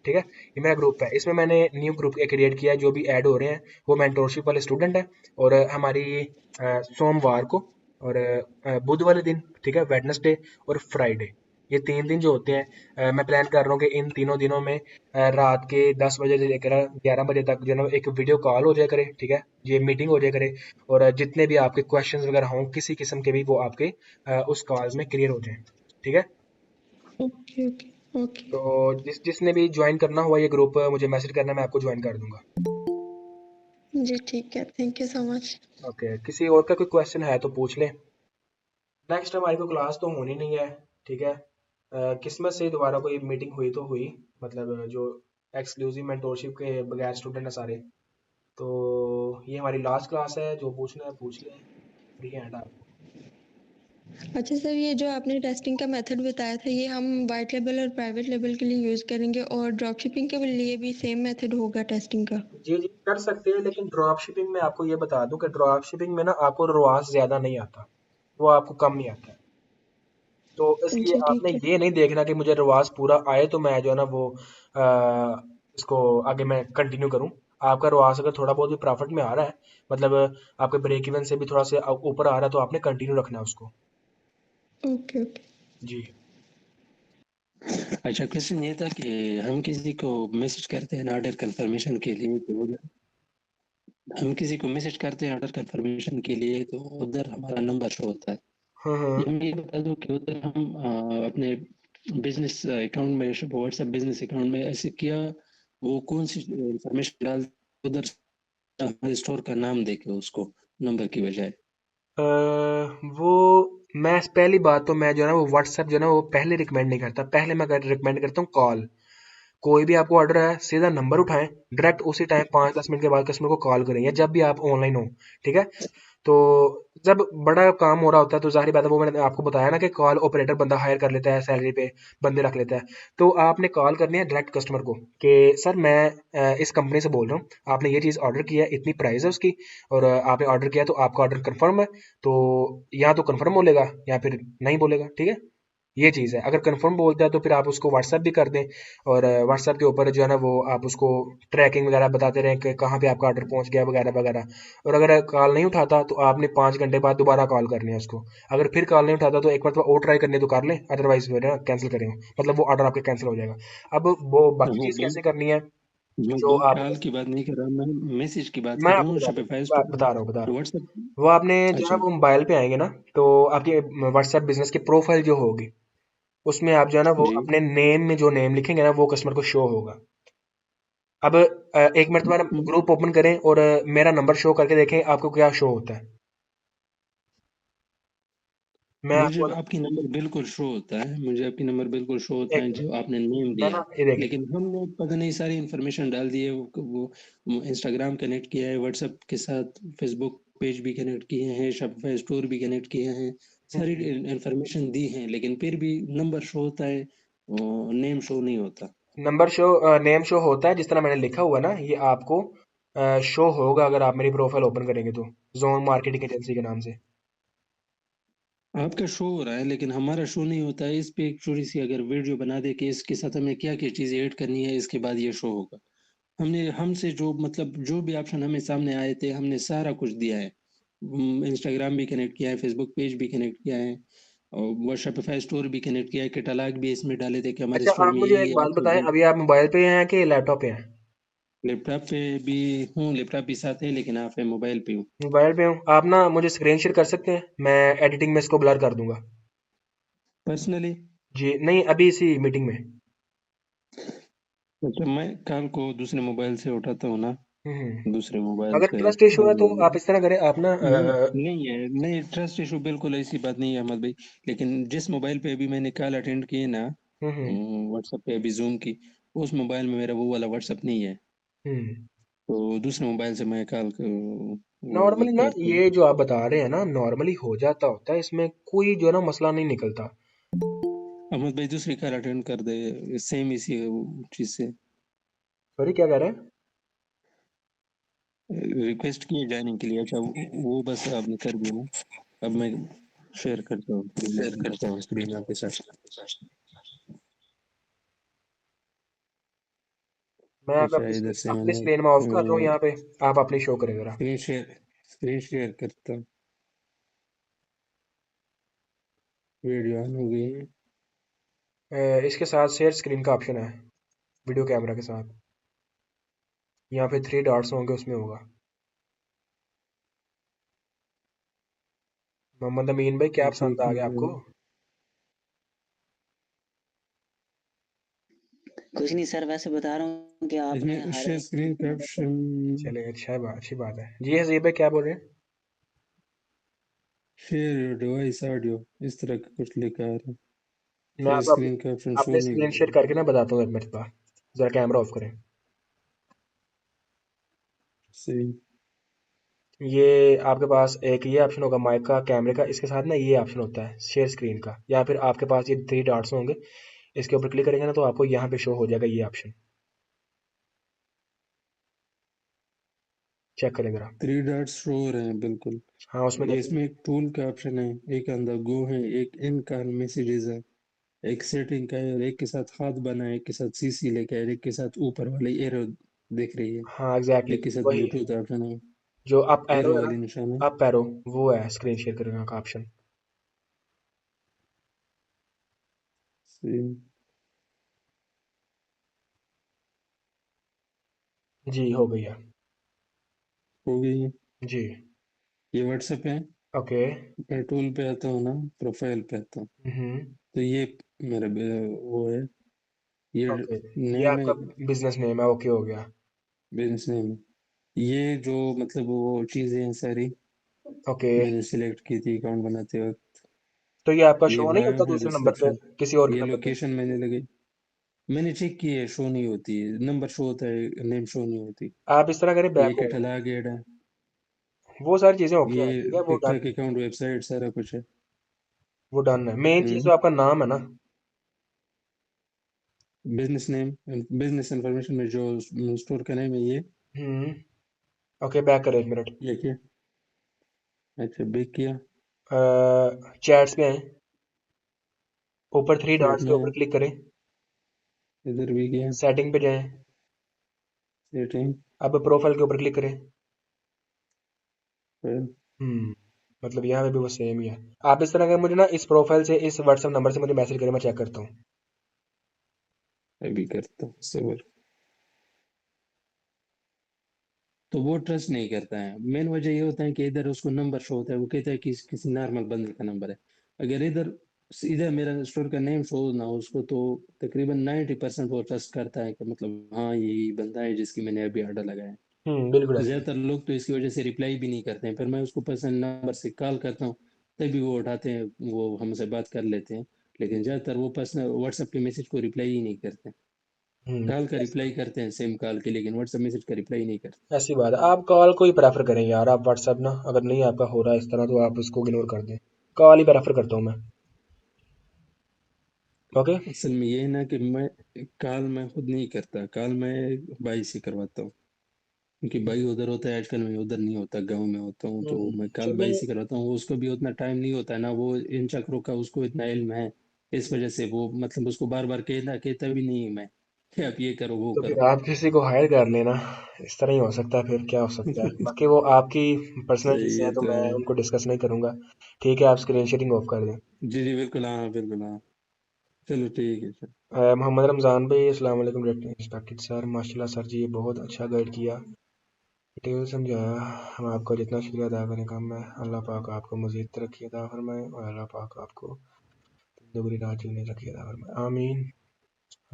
A: ठीक है, ये मेरा ग्रुप है, इसमें मैंने न्यू ग्रुप क्रिएट किया है। जो भी ऐड हो रहे हैं वो मेंटोरशिप वाले स्टूडेंट हैं, और हमारी सोमवार को, और बुध वाले दिन, ठीक है, वेडनेसडे और फ्राइडे, ये 3 दिन जो होते हैं, मैं प्लान कर रहा हूँ कि इन तीनों दिनों में रात के 10 बजे से लेकर 11 बजे तक जो है ना एक वीडियो कॉल हो जाया करे। ठीक है, ये मीटिंग हो जाया करे, और जितने भी आपके क्वेश्चंस वगैरह हों किसी किस्म के भी, वो आपके उस कॉल में क्लियर हो जाएं। ठीक है,
E: ओके, ओके, ओके।
A: तो जिसने भी ज्वाइन करना हुआ ये ग्रुप मुझे मैसेज करना, मैं आपको ज्वाइन कर दूंगा।
E: जी ठीक है, thank you so much.
A: Okay, किसी और का कोई क्वेश्चन है तो पूछ ले। नेक्स्ट हमारी कोई क्लास तो होनी नहीं है। ठीक है, किस्मत से दोबारा कोई मीटिंग हुई तो हुई, मतलब जो एक्सक्लूसिव मेंटोरशिप के बगैर स्टूडेंट है सारे, तो ये हमारी लास्ट क्लास है। जो पूछना है पूछ लें, फ्री हैंड आप।
E: अच्छा सर, ये जो आपने टेस्टिंग का मेथड बताया था ये हम वाइट लेबल और प्राइवेट लेबल के लिए यूज़ करेंगे और ड्रॉप शिपिंग के लिए भी सेम मेथड होगा टेस्टिंग का?
A: जी जी, कर सकते हैं, लेकिन ड्रॉप शिपिंग में आपको ये बता दूं कि ड्रॉप शिपिंग में ना आपको रॉस ज़्यादा नहीं आता, वो आपको कम ही आता है। तो इसलिए
E: जी
A: आपने
E: ठीक है।
A: ये नहीं देखना कि मुझे रिवाज पूरा आए तो मैं जो है ना वो इसको आगे मैं कंटिन्यू करूं। आपका रिवाज अगर थोड़ा बहुत भी प्रॉफिट में आ रहा है, मतलब आपके ब्रेक इवन से भी थोड़ा सा ऊपर आ रहा है, तो आपने कंटिन्यू रखना है उसको।
E: Okay, okay.
A: जी।
F: अच्छा, क्वेश्चन ये था कि हम किसी को मैसेज करते हैं ऑर्डर कंफर्मेशन के लिए, तो हम किसी को मैसेज करते हैं ऑर्डर कंफर्मेशन के लिए तो उधर हमारा नंबर शो होता है।
A: हम्म।
F: हम ये बता दूं कि उधर हम अपने बिजनेस अकाउंट में, व्हाट्सएप बिजनेस अकाउंट में ऐसे किया, वो कौन सी इंफॉर्मेशन डाल उधर हमारे स्टोर का नाम देके उसको नंबर की बजाय।
A: वो मैं पहली बात तो मैं जो है ना वो व्हाट्सएप जो है ना वो पहले रिकमेंड नहीं करता। पहले मैं रिकमेंड करता हूँ कॉल। कोई भी आपको ऑर्डर है सीधा नंबर उठाएं, डायरेक्ट उसी टाइम 5-10 मिनट के बाद कस्टमर को कॉल करें, या जब भी आप ऑनलाइन हो, ठीक है। तो जब बड़ा काम हो रहा होता है तो जाहिर बात है, वो मैंने आपको बताया ना कि कॉल ऑपरेटर बंदा हायर कर लेता है, सैलरी पे बंदे रख लेता है। तो आपने कॉल करनी है डायरेक्ट कस्टमर को कि सर मैं इस कंपनी से बोल रहा हूँ, आपने ये चीज़ ऑर्डर किया है, इतनी प्राइस है उसकी, और आपने ऑर्डर किया तो आपका ऑर्डर कंफर्म है। तो या तो कंफर्म बोलेगा या फिर नहीं बोलेगा, ठीक है। ये चीज़ है, अगर कंफर्म बोलता है तो फिर आप उसको व्हाट्सएप भी कर दें, और व्हाट्सएप के ऊपर जो है ना वो आप उसको ट्रैकिंग वगैरह बताते रहें कि कहाँ पे आपका ऑर्डर पहुंच गया वगैरह वगैरह। और अगर कॉल नहीं उठाता तो आपने 5 घंटे बाद दोबारा कॉल करनी है उसको। अगर फिर कॉल नहीं उठाता तो एक बार और ट्राई करनी है तो कर लें, अदरवाइज फिर कैंसिल करें, मतलब वो ऑर्डर आपके कैंसिल हो जाएगा। अब वो बाकी
F: हाँ
A: चीज़
F: भाई,
A: कैसे करनी है
F: मैं
A: जो
F: भाई
A: आप,
F: कॉल की बात नहीं कर रहा, मैं मैसेज की बात
A: मैं
F: कर रहा
A: आपको
F: हूँ। शॉपिफाई स्टोर
A: बता रहा हूँ
F: व्हाट्सएप।
A: वो आपने जो है
F: अच्छा,
A: वो मोबाइल पे आएंगे ना, तो आपके व्हाट्सएप बिजनेस की प्रोफाइल जो होगी उसमें आप जो है ना वो
F: जी
A: अपने नेम में जो नेम लिखेंगे ना वो कस्टमर को शो होगा। अब एक मिनट तुम्हारा
F: हम्म,
A: ग्रुप ओपन करें और मेरा नंबर शो करके देखें आपको क्या शो होता है। मैं
F: मुझे
A: आपको
F: आपकी नंबर बिल्कुल शो होता है, मुझे आपकी नंबर बिल्कुल शो होता
A: एक
F: है
A: मिनट,
F: जो आपने नेम
A: मैं
F: दिया
A: ना
F: है।
A: ये देखें,
F: लेकिन हमने पता नहीं सारी इन्फॉर्मेशन डाल दी है। वो इंस्टाग्राम कनेक्ट किया है व्हाट्सएप के साथ, फेसबुक पेज भी कनेक्ट किए हैं, शॉपिफाई स्टोर भी कनेक्ट किए हैं, सारी इन्फॉर्मेशन दी है, लेकिन फिर भी नंबर शो होता है, नेम शो नहीं होता।
A: नंबर शो नेम शो होता है जिस तरह मैंने लिखा हुआ है ना, ये आपको शो होगा अगर आप मेरी प्रोफाइल ओपन करेंगे तो, जोन मार्केटिंग एजेंसी के नाम से।
F: आपका शो हो रहा है लेकिन हमारा शो नहीं होता है। इस पे एक छोटी सी अगर वीडियो बना दे कि इसके साथ हमें क्या क्या चीजें ऐड करनी है, इसके बाद ये शो होगा। हमने हमसे जो मतलब जो भी ऑप्शन हमें सामने आए थे हमने सारा कुछ दिया है। इंस्टाग्राम भी कनेक्ट किया है, फेसबुक पेज भी कनेक्ट किया है, और वो शॉपिफाई स्टोर भी कनेक्ट किया है, कैटलॉग भी इसमें डाले थे कि हमारे
A: अच्छा
F: स्टोर
A: आप
F: में
A: मुझे
F: ये
A: एक बात
F: ऑफर
A: बताएं,
F: है।
A: अभी आप मोबाइल पे हैं कि लैपटॉप पे हैं?
F: लैपटॉप पे भी हूँ, लैपटॉप भी साथ है, लेकिन आप है मोबाइल पे हूँ।
A: मोबाइल पे हूँ, आप ना मुझे स्क्रीन शेयर कर सकते हैं, मैं एडिटिंग में इसको ब्लर कर दूंगा।
F: पर्सनली
A: जी नहीं, अभी इसी मीटिंग में।
F: मतलब मैं कॉल को दूसरे मोबाइल से उठाता हूँ ना, दूसरे मोबाइल
A: अगर
F: से।
A: ट्रस्ट इशू है तो आप इस तरह करें, आप ना
F: नहीं है, नहीं ट्रस्ट इशू बिल्कुल ऐसी बात नहीं है अहमद भाई। लेकिन जिस मोबाइल पे अभी मैंने कॉल अटेंड की है ना,
A: हम्म हम्म
F: व्हाट्सएप पे अभी जूम की, उस मोबाइल में मेरा वो वाला व्हाट्सएप नहीं है।
A: हम्म
F: तो दूसरे मोबाइल से मैं कॉल वो
A: नॉर्मली
F: वर्क
A: ना
F: करता हूँ।
A: ये जो आप बता रहे हैं ना नॉर्मली हो जाता होता है, इसमें कोई जो है ना मसला नहीं निकलता।
F: अहमद भाई दूसरी कॉल अटेंड कर दे, सेम इसी चीज से
A: सॉरी क्या कह रहे हैं?
F: रिक्वेस्ट किए जाने के लिए। अच्छा वो बस आपने कर दिया ना। अब मैं शेयर करता हूँ स्क्रीन आपके साथ।
A: मैं
F: अच्छा इधर से
A: अपनी
F: मैंने
A: स्क्रीन में ऑफ कर रहा हूँ यहाँ पे, आप अपनी शो करें जरा।
F: स्क्रीन शेयर करता हूँ। वीडियो ऑन हो गई है।
A: इसके साथ शेयर स्क्रीन का ऑप्शन है, वीडियो कैमरा के साथ, यहाँ पे 3 डॉट्स होंगे उसमें होगा। मोहम्मद अमीन भाई क्या पसंद
F: ठीक
A: आ
F: है,
A: गया आपको?
D: कुछ नहीं सर, वैसे बता रहा हूँ कि आपने
F: इसमें
D: हर
F: शेयर
D: एक
F: स्क्रीन कैप्शन,
A: चलिए अच्छा है, अच्छी बात है जी। हजीब भाई क्या बोल रहे हैं?
F: शेयर डिवाइस ऑडियो, इस तरह का कुछ लिखा है।
A: मैं
F: शेयर
A: आपको
F: स्क्रीन कैप्शन शो
A: अपने
F: नहीं
A: स्क्रीन
F: कर
A: शेयर
F: रहा।
A: करके ना बताता हूँ, एक मिनट बाद जरा कैमरा ऑफ करें।
F: सही।
A: ये आपके पास एक ये ऑप्शन होगा माइक का, कैमरे का, इसके साथ ना ये ऑप्शन होता है शेयर स्क्रीन का, या फिर आपके पास ये 3 डॉट्स होंगे, इसके ऊपर क्लिक करेंगे ना तो आपको यहाँ पे शो हो जाएगा ये ऑप्शन, चेक करें जरा।
F: 3 डॉट्स शो हो रहे हैं बिल्कुल।
A: हाँ उसमें देखें।
F: इसमें एक टूल का ऑप्शन है, एक अंदर गो है, एक इन कॉल मैसेजेस है, एक सेटिंग का है, और एक के साथ हाथ बना है, एक के साथ सीसी लेके है, एक के साथ ऊपर वाले एरो दिख रही है,
A: हाँ एग्जैक्टली
F: एक के साथ
A: वही
F: ब्लूटूथ ऑप्शन है,
A: जो अप एरो
F: एरो
A: है ना,
F: वाली निशान है।
A: अप एरो वो है स्क्रीन शेयर करने का ऑप्शन।
F: सही।
A: जी हो गई है।
F: हो गई है।
A: जी
F: ये व्हाट्सएप है।
A: ओके।
F: मैं टूल पे आता हूँ ना, प्रोफाइल पे आता हूँ,
A: हम्म
F: तो ये मेरा वो है, ये
A: ओके, ये
F: नेम
A: आपका
F: है,
A: बिजनेस नेम है, ओके हो गया।
F: बिजनेस नेम है। ये जो मतलब वो चीज़ें हैं सारी
A: ओके,
F: मैंने सिलेक्ट की थी अकाउंट बनाते वक्त।
A: तो ये आपका
F: ये
A: शो नहीं
F: बायो
A: करता
F: है,
A: दूसरे नंबर पे
F: डिस्क्रिप्शन,
A: किसी और
F: ये
A: के नंबर पे?
F: लोकेशन मैंने लगी, मैंने चेक किया है, शो नहीं होती है, नंबर शो होता है, नेम शो नहीं होती।
A: आप इस तरह करें,
F: ये
A: बैक हो जाए।
F: कैटलॉग ऐड है,
A: वो सारी चीजें ओके
F: ये
A: हैं, ठीक है, वो डन
F: टिकटॉक
A: है।
F: अकाउंट, वेबसाइट, सारा कुछ है।
A: वो डन है, मेन चीज तो
F: हम्म।
A: आपका नाम है ना।
F: बिजनेस नेम, बिजनेस इंफॉर्मेशन में जो स्टोर का नेम है ये।
A: हम्म। ओके, बैक करें 1 मिनट।
F: ये क्या? अच्छा, बेक किया।
A: चैट्स पे आए, ऊपर थ्री
F: चैट
A: डॉट्स के
F: में
A: ऊपर
F: है,
A: क्लिक करें,
F: इधर भी गया।
A: सेटिंग पे जाएं,
F: सेटिंग,
A: अब प्रोफाइल के ऊपर क्लिक करें।
F: फिर
A: मतलब यहाँ पे भी वो सेम ही है। आप इस तरह अगर मुझे ना इस प्रोफाइल से, इस व्हाट्सएप नंबर से मुझे मैसेज करें, मैं चेक करता हूँ।
F: अभी करता हूँ सबर। तो वो ट्रस्ट नहीं करता है, मेन वजह ये होता है कि इधर उसको नंबर शो होता है, वो कहता है कि किसी नॉर्मल बंदे का नंबर है। अगर इधर सीधा मेरा स्टोर का नेम शो ना हो उसको, तो तकरीबन 90% वो ट्रस्ट करता है कि मतलब हाँ यही बंदा है जिसकी मैंने अभी ऑर्डर लगाया है।
A: बिल्कुल
F: तो
A: ऐसे।
F: ज्यादातर लोग तो इसकी वजह से रिप्लाई भी नहीं करते हैं, फिर मैं उसको पर्सनल नंबर से कॉल करता हूँ, तभी वो उठाते हैं, वो हमसे बात कर लेते हैं। लेकिन ज्यादातर वो पर्सनल व्हाट्सएप के मैसेज को रिप्लाई ही नहीं करते। कॉल का
A: ऐसी
F: रिप्लाई करते हैं सेम कॉल के, लेकिन व्हाट्सएप मैसेज का रिप्लाई नहीं करते।
A: ऐसी बात है, आप कॉल को ही प्रेफर करें यार। आप व्हाट्सएप ना अगर नहीं आपका हो रहा है इस तरह, तो आप उसको इग्नोर कर दें। कॉल ही प्रेफर करता हूँ मैं। ओके।
F: असल में ये है ना कि मैं कॉल मैं खुद नहीं करता, कॉल मैं भाई से करवाता हूँ, क्योंकि भाई उधर होता है आजकल, मैं उधर नहीं होता, गांव में होता हूँ, तो मैं कॉल भाई
A: चलिए।
F: से करवाता हूँ। उसको भी उतना टाइम नहीं होता है ना, वो इन चक्रों का उसको इतना इल्म है, इस वजह से वो मतलब उसको बार बार कहता कहता भी नहीं मैं कि आप ये करो वो
A: तो फिर
F: करो।
A: आप किसी को हायर कर लेना। इस तरह ही हो सकता है, फिर क्या हो सकता है, बाकी वो आपकी पर्सनल
F: सही
A: चीज़ें
F: है
A: हैं, तो
F: तो।
A: मैं उनको डिस्कस नहीं करूंगा। ठीक है, आप स्क्रीन शेयरिंग ऑफ कर दें।
F: जी जी बिल्कुल, हाँ बिल्कुल, हाँ। चलो ठीक है सर।
A: मोहम्मद रमज़ान भाई, अस्सलाम वालेकुम रिस्पेक्टेड सर, माशाल्लाह सर जी, ये बहुत अच्छा गाइड किया, डिटेल समझाया। हम आपका जितना शुक्रिया अदा करें कम है। अल्लाह पाक आपको मज़ीद तरक्की अता फरमाए, और अल्लाह पाक आपको दुगनी राह जीने की अता फरमाए, आमीन।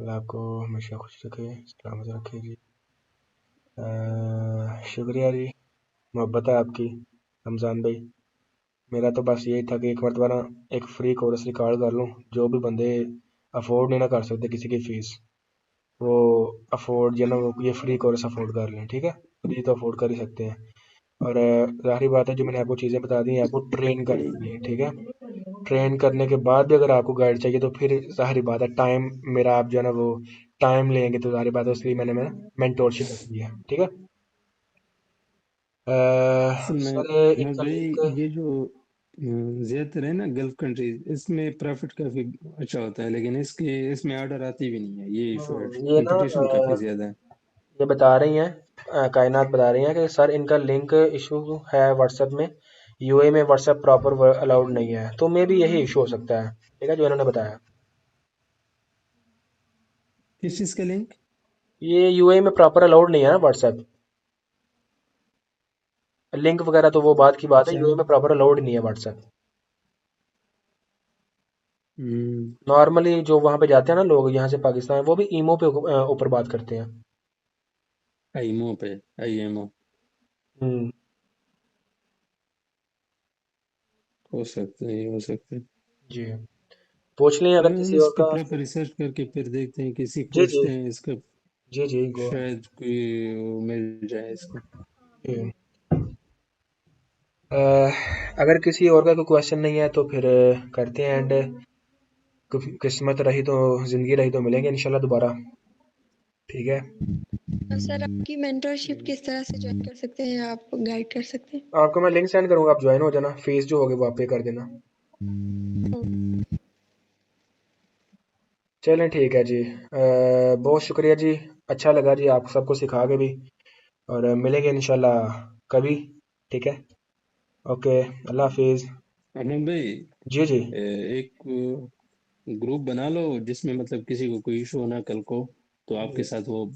A: अल्लाह आपको हमेशा खुश रखे, सलामत रखे जी। शुक्रिया जी, मोहब्बत है आपकी रमज़ान भाई। मेरा तो बस यही था कि एक मरतबा ना एक फ्री कोर्स रिकॉर्ड कर लूँ। जो भी बंदे अफोर्ड नहीं ना कर सकते किसी की फ़ीस, वो अफोर्ड जो है ना, वो ये फ्री कोर्स अफोर्ड कर लें, ठीक है। फ्री तो अफोर्ड कर ही सकते हैं। और ज़ाहिर बात है, जो मैंने आपको चीज़ें बता दी हैं, आपको ट्रेन करनी है, ठीक है। ट्रेन करने के बाद भी अगर आपको गाइड चाहिए, तो फिर ज़ाहिर बात है, टाइम मेरा आप जो है ना वो टाइम लेंगे, तो ज़ाहिर बात है, इसलिए मैंने मेंटोरशिप रखी है, ठीक है।
F: असल में
A: सर
F: मैं
A: इनका
F: भाई,
A: लिंक।
F: ये जो ज्यादातर है ना गल्फ कंट्रीज, इसमें प्रॉफिट काफी अच्छा होता है, लेकिन इसके इसमें ऑर्डर आती भी नहीं है, ये इशू है,
A: ये ना
F: कंपटीशन काफी ज्यादा है।
A: ये बता रही हैं, कायनात बता रही हैं कि सर इनका लिंक इशू है व्हाट्सएप में। यूए में व्हाट्सएप प्रॉपर अलाउड नहीं है, तो मे भी यही इशू हो सकता है, ठीक है, जो इन्होंने बताया।
F: किस चीज का लिंक?
A: ये यूए में प्रॉपर अलाउड नहीं है ना व्हाट्सएप। लिंक वगैरह तो वो बात की बात है,
F: अच्छा।
A: यूए में प्रॉपर अलाउड नहीं है व्हाट्सएप।
F: हम्म।
A: नॉर्मली जो वहां पे जाते हैं ना लोग यहाँ से पाकिस्तान, वो भी ईमो पे ऊपर बात करते हैं।
F: आईमो पे, आईएमओ।
A: हम्म।
F: हो सकता है, ये हो सकता है।
A: जी, पूछ लें अगर
F: चलो हम
A: किसी
F: इस
A: और
F: पे
A: का।
F: प्रॉपर रिसर्च करके फिर देखते हैं, किसी
A: जी जी।
F: पूछते हैं इसका,
A: जी जी, गो।
F: शायद कोई वो मिल जाए इसका।
A: अगर किसी और का कोई क्वेश्चन नहीं है, तो फिर करते हैं एंड। किस्मत रही तो, जिंदगी रही तो मिलेंगे इंशाल्लाह दोबारा, ठीक है।
E: सर आपकी मेंटरशिप किस तरह से ज्वाइन कर सकते हैं, आप गाइड कर सकते हैं?
A: आपको मैं लिंक सेंड करूंगा, आप ज्वाइन हो जाना, फीस जो होगी वो आप पे कर देना। चलें ठीक है जी, बहुत शुक्रिया जी। अच्छा लगा जी आप सबको सिखा के भी। और मिलेंगे इंशाल्लाह कभी, ठीक है। ओके, अल्लाह हाफिज़।
F: अमन भाई,
A: जी जी।
F: एक ग्रुप बना लो जिसमें मतलब किसी को कोई इशू होना कल को, तो आपके साथ वो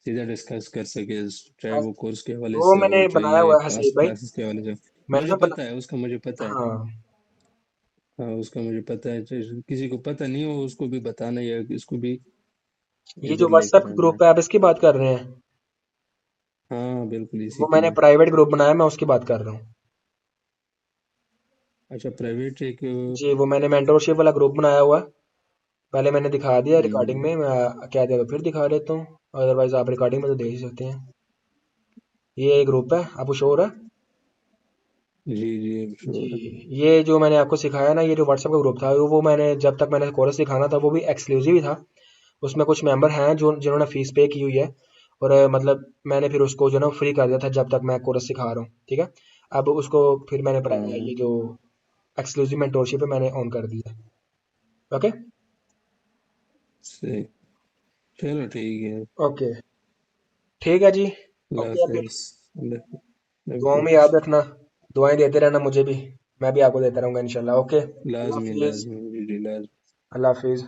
F: सीधा डिस्कस कर सके, चाहे वो कोर्स के हवाले
A: वो
F: से हो,
A: मैंने
F: चाहे
A: बनाया
F: ये
A: हुआ है हसीब भाई।
F: क्लासेस के हवाले से।
A: मैंने
F: मुझे
A: ना
F: पता है उसका, मुझे पता है।
A: हाँ।
F: हाँ उसका मुझे पता है, चाहे किसी को पता नहीं हो उसको भी बताना है, इसको भी
A: ये जो
F: इधर
A: व्हाट्सएप
F: लेकर आना है।
A: ग्रुप है, आप इसकी बात कर रहे हैं?
F: हाँ बिल्कुल, इसी
A: वो
F: की
A: मैंने
F: है।
A: प्राइवेट ग्रुप बनाया, मैं उसकी बात कर रहा हूँ।
F: अच्छा, प्राइवेट एक।
A: जी, वो मैंने मेंटोरशिप वाला ग्रुप बनाया हुआ है। पहले मैंने दिखा दिया रिकॉर्डिंग
F: हम्म,
A: में, मैं क्या दिया तो फिर दिखा देता हूँ, अदरवाइज आप रिकॉर्डिंग में तो देख ही सकते हैं। ये ग्रुप है, आपको शो हो रहा है?
F: जी जी
A: जी।
F: श्योर।
A: ये जो मैंने आपको सिखाया ना, ये जो व्हाट्सएप का ग्रुप था, वो मैंने जब तक मैंने कोर्स सिखाना था वो भी एक्सक्लूसिव ही था। उसमें कुछ मेंबर हैं जो जिन्होंने फीस पे की हुई है, और मतलब मैंने फिर उसको जो है ना फ्री कर दिया था जब तक मैं कोर्स सिखा रहा हूँ, ठीक है। अब उसको फिर मैंने ये जो एक्सक्लूसिव मेंटोरशिप है मैंने ऑन कर दिया। ओके।
F: सही, चलो ठीक है।
A: ओके, ठीक है जी।
F: अल्लाह
A: ओके, फिर
F: हाफिज। अल्लाह
A: दुआओं में
F: हाफिज।
A: याद रखना, दुआएं देते रहना मुझे भी, मैं भी आपको देता रहूंगा इंशाल्लाह। ओके, अल्लाह
F: लाजमी
A: हाफिज।
F: लाजमी जी लाजमी।
A: अल्लाह हाफिज।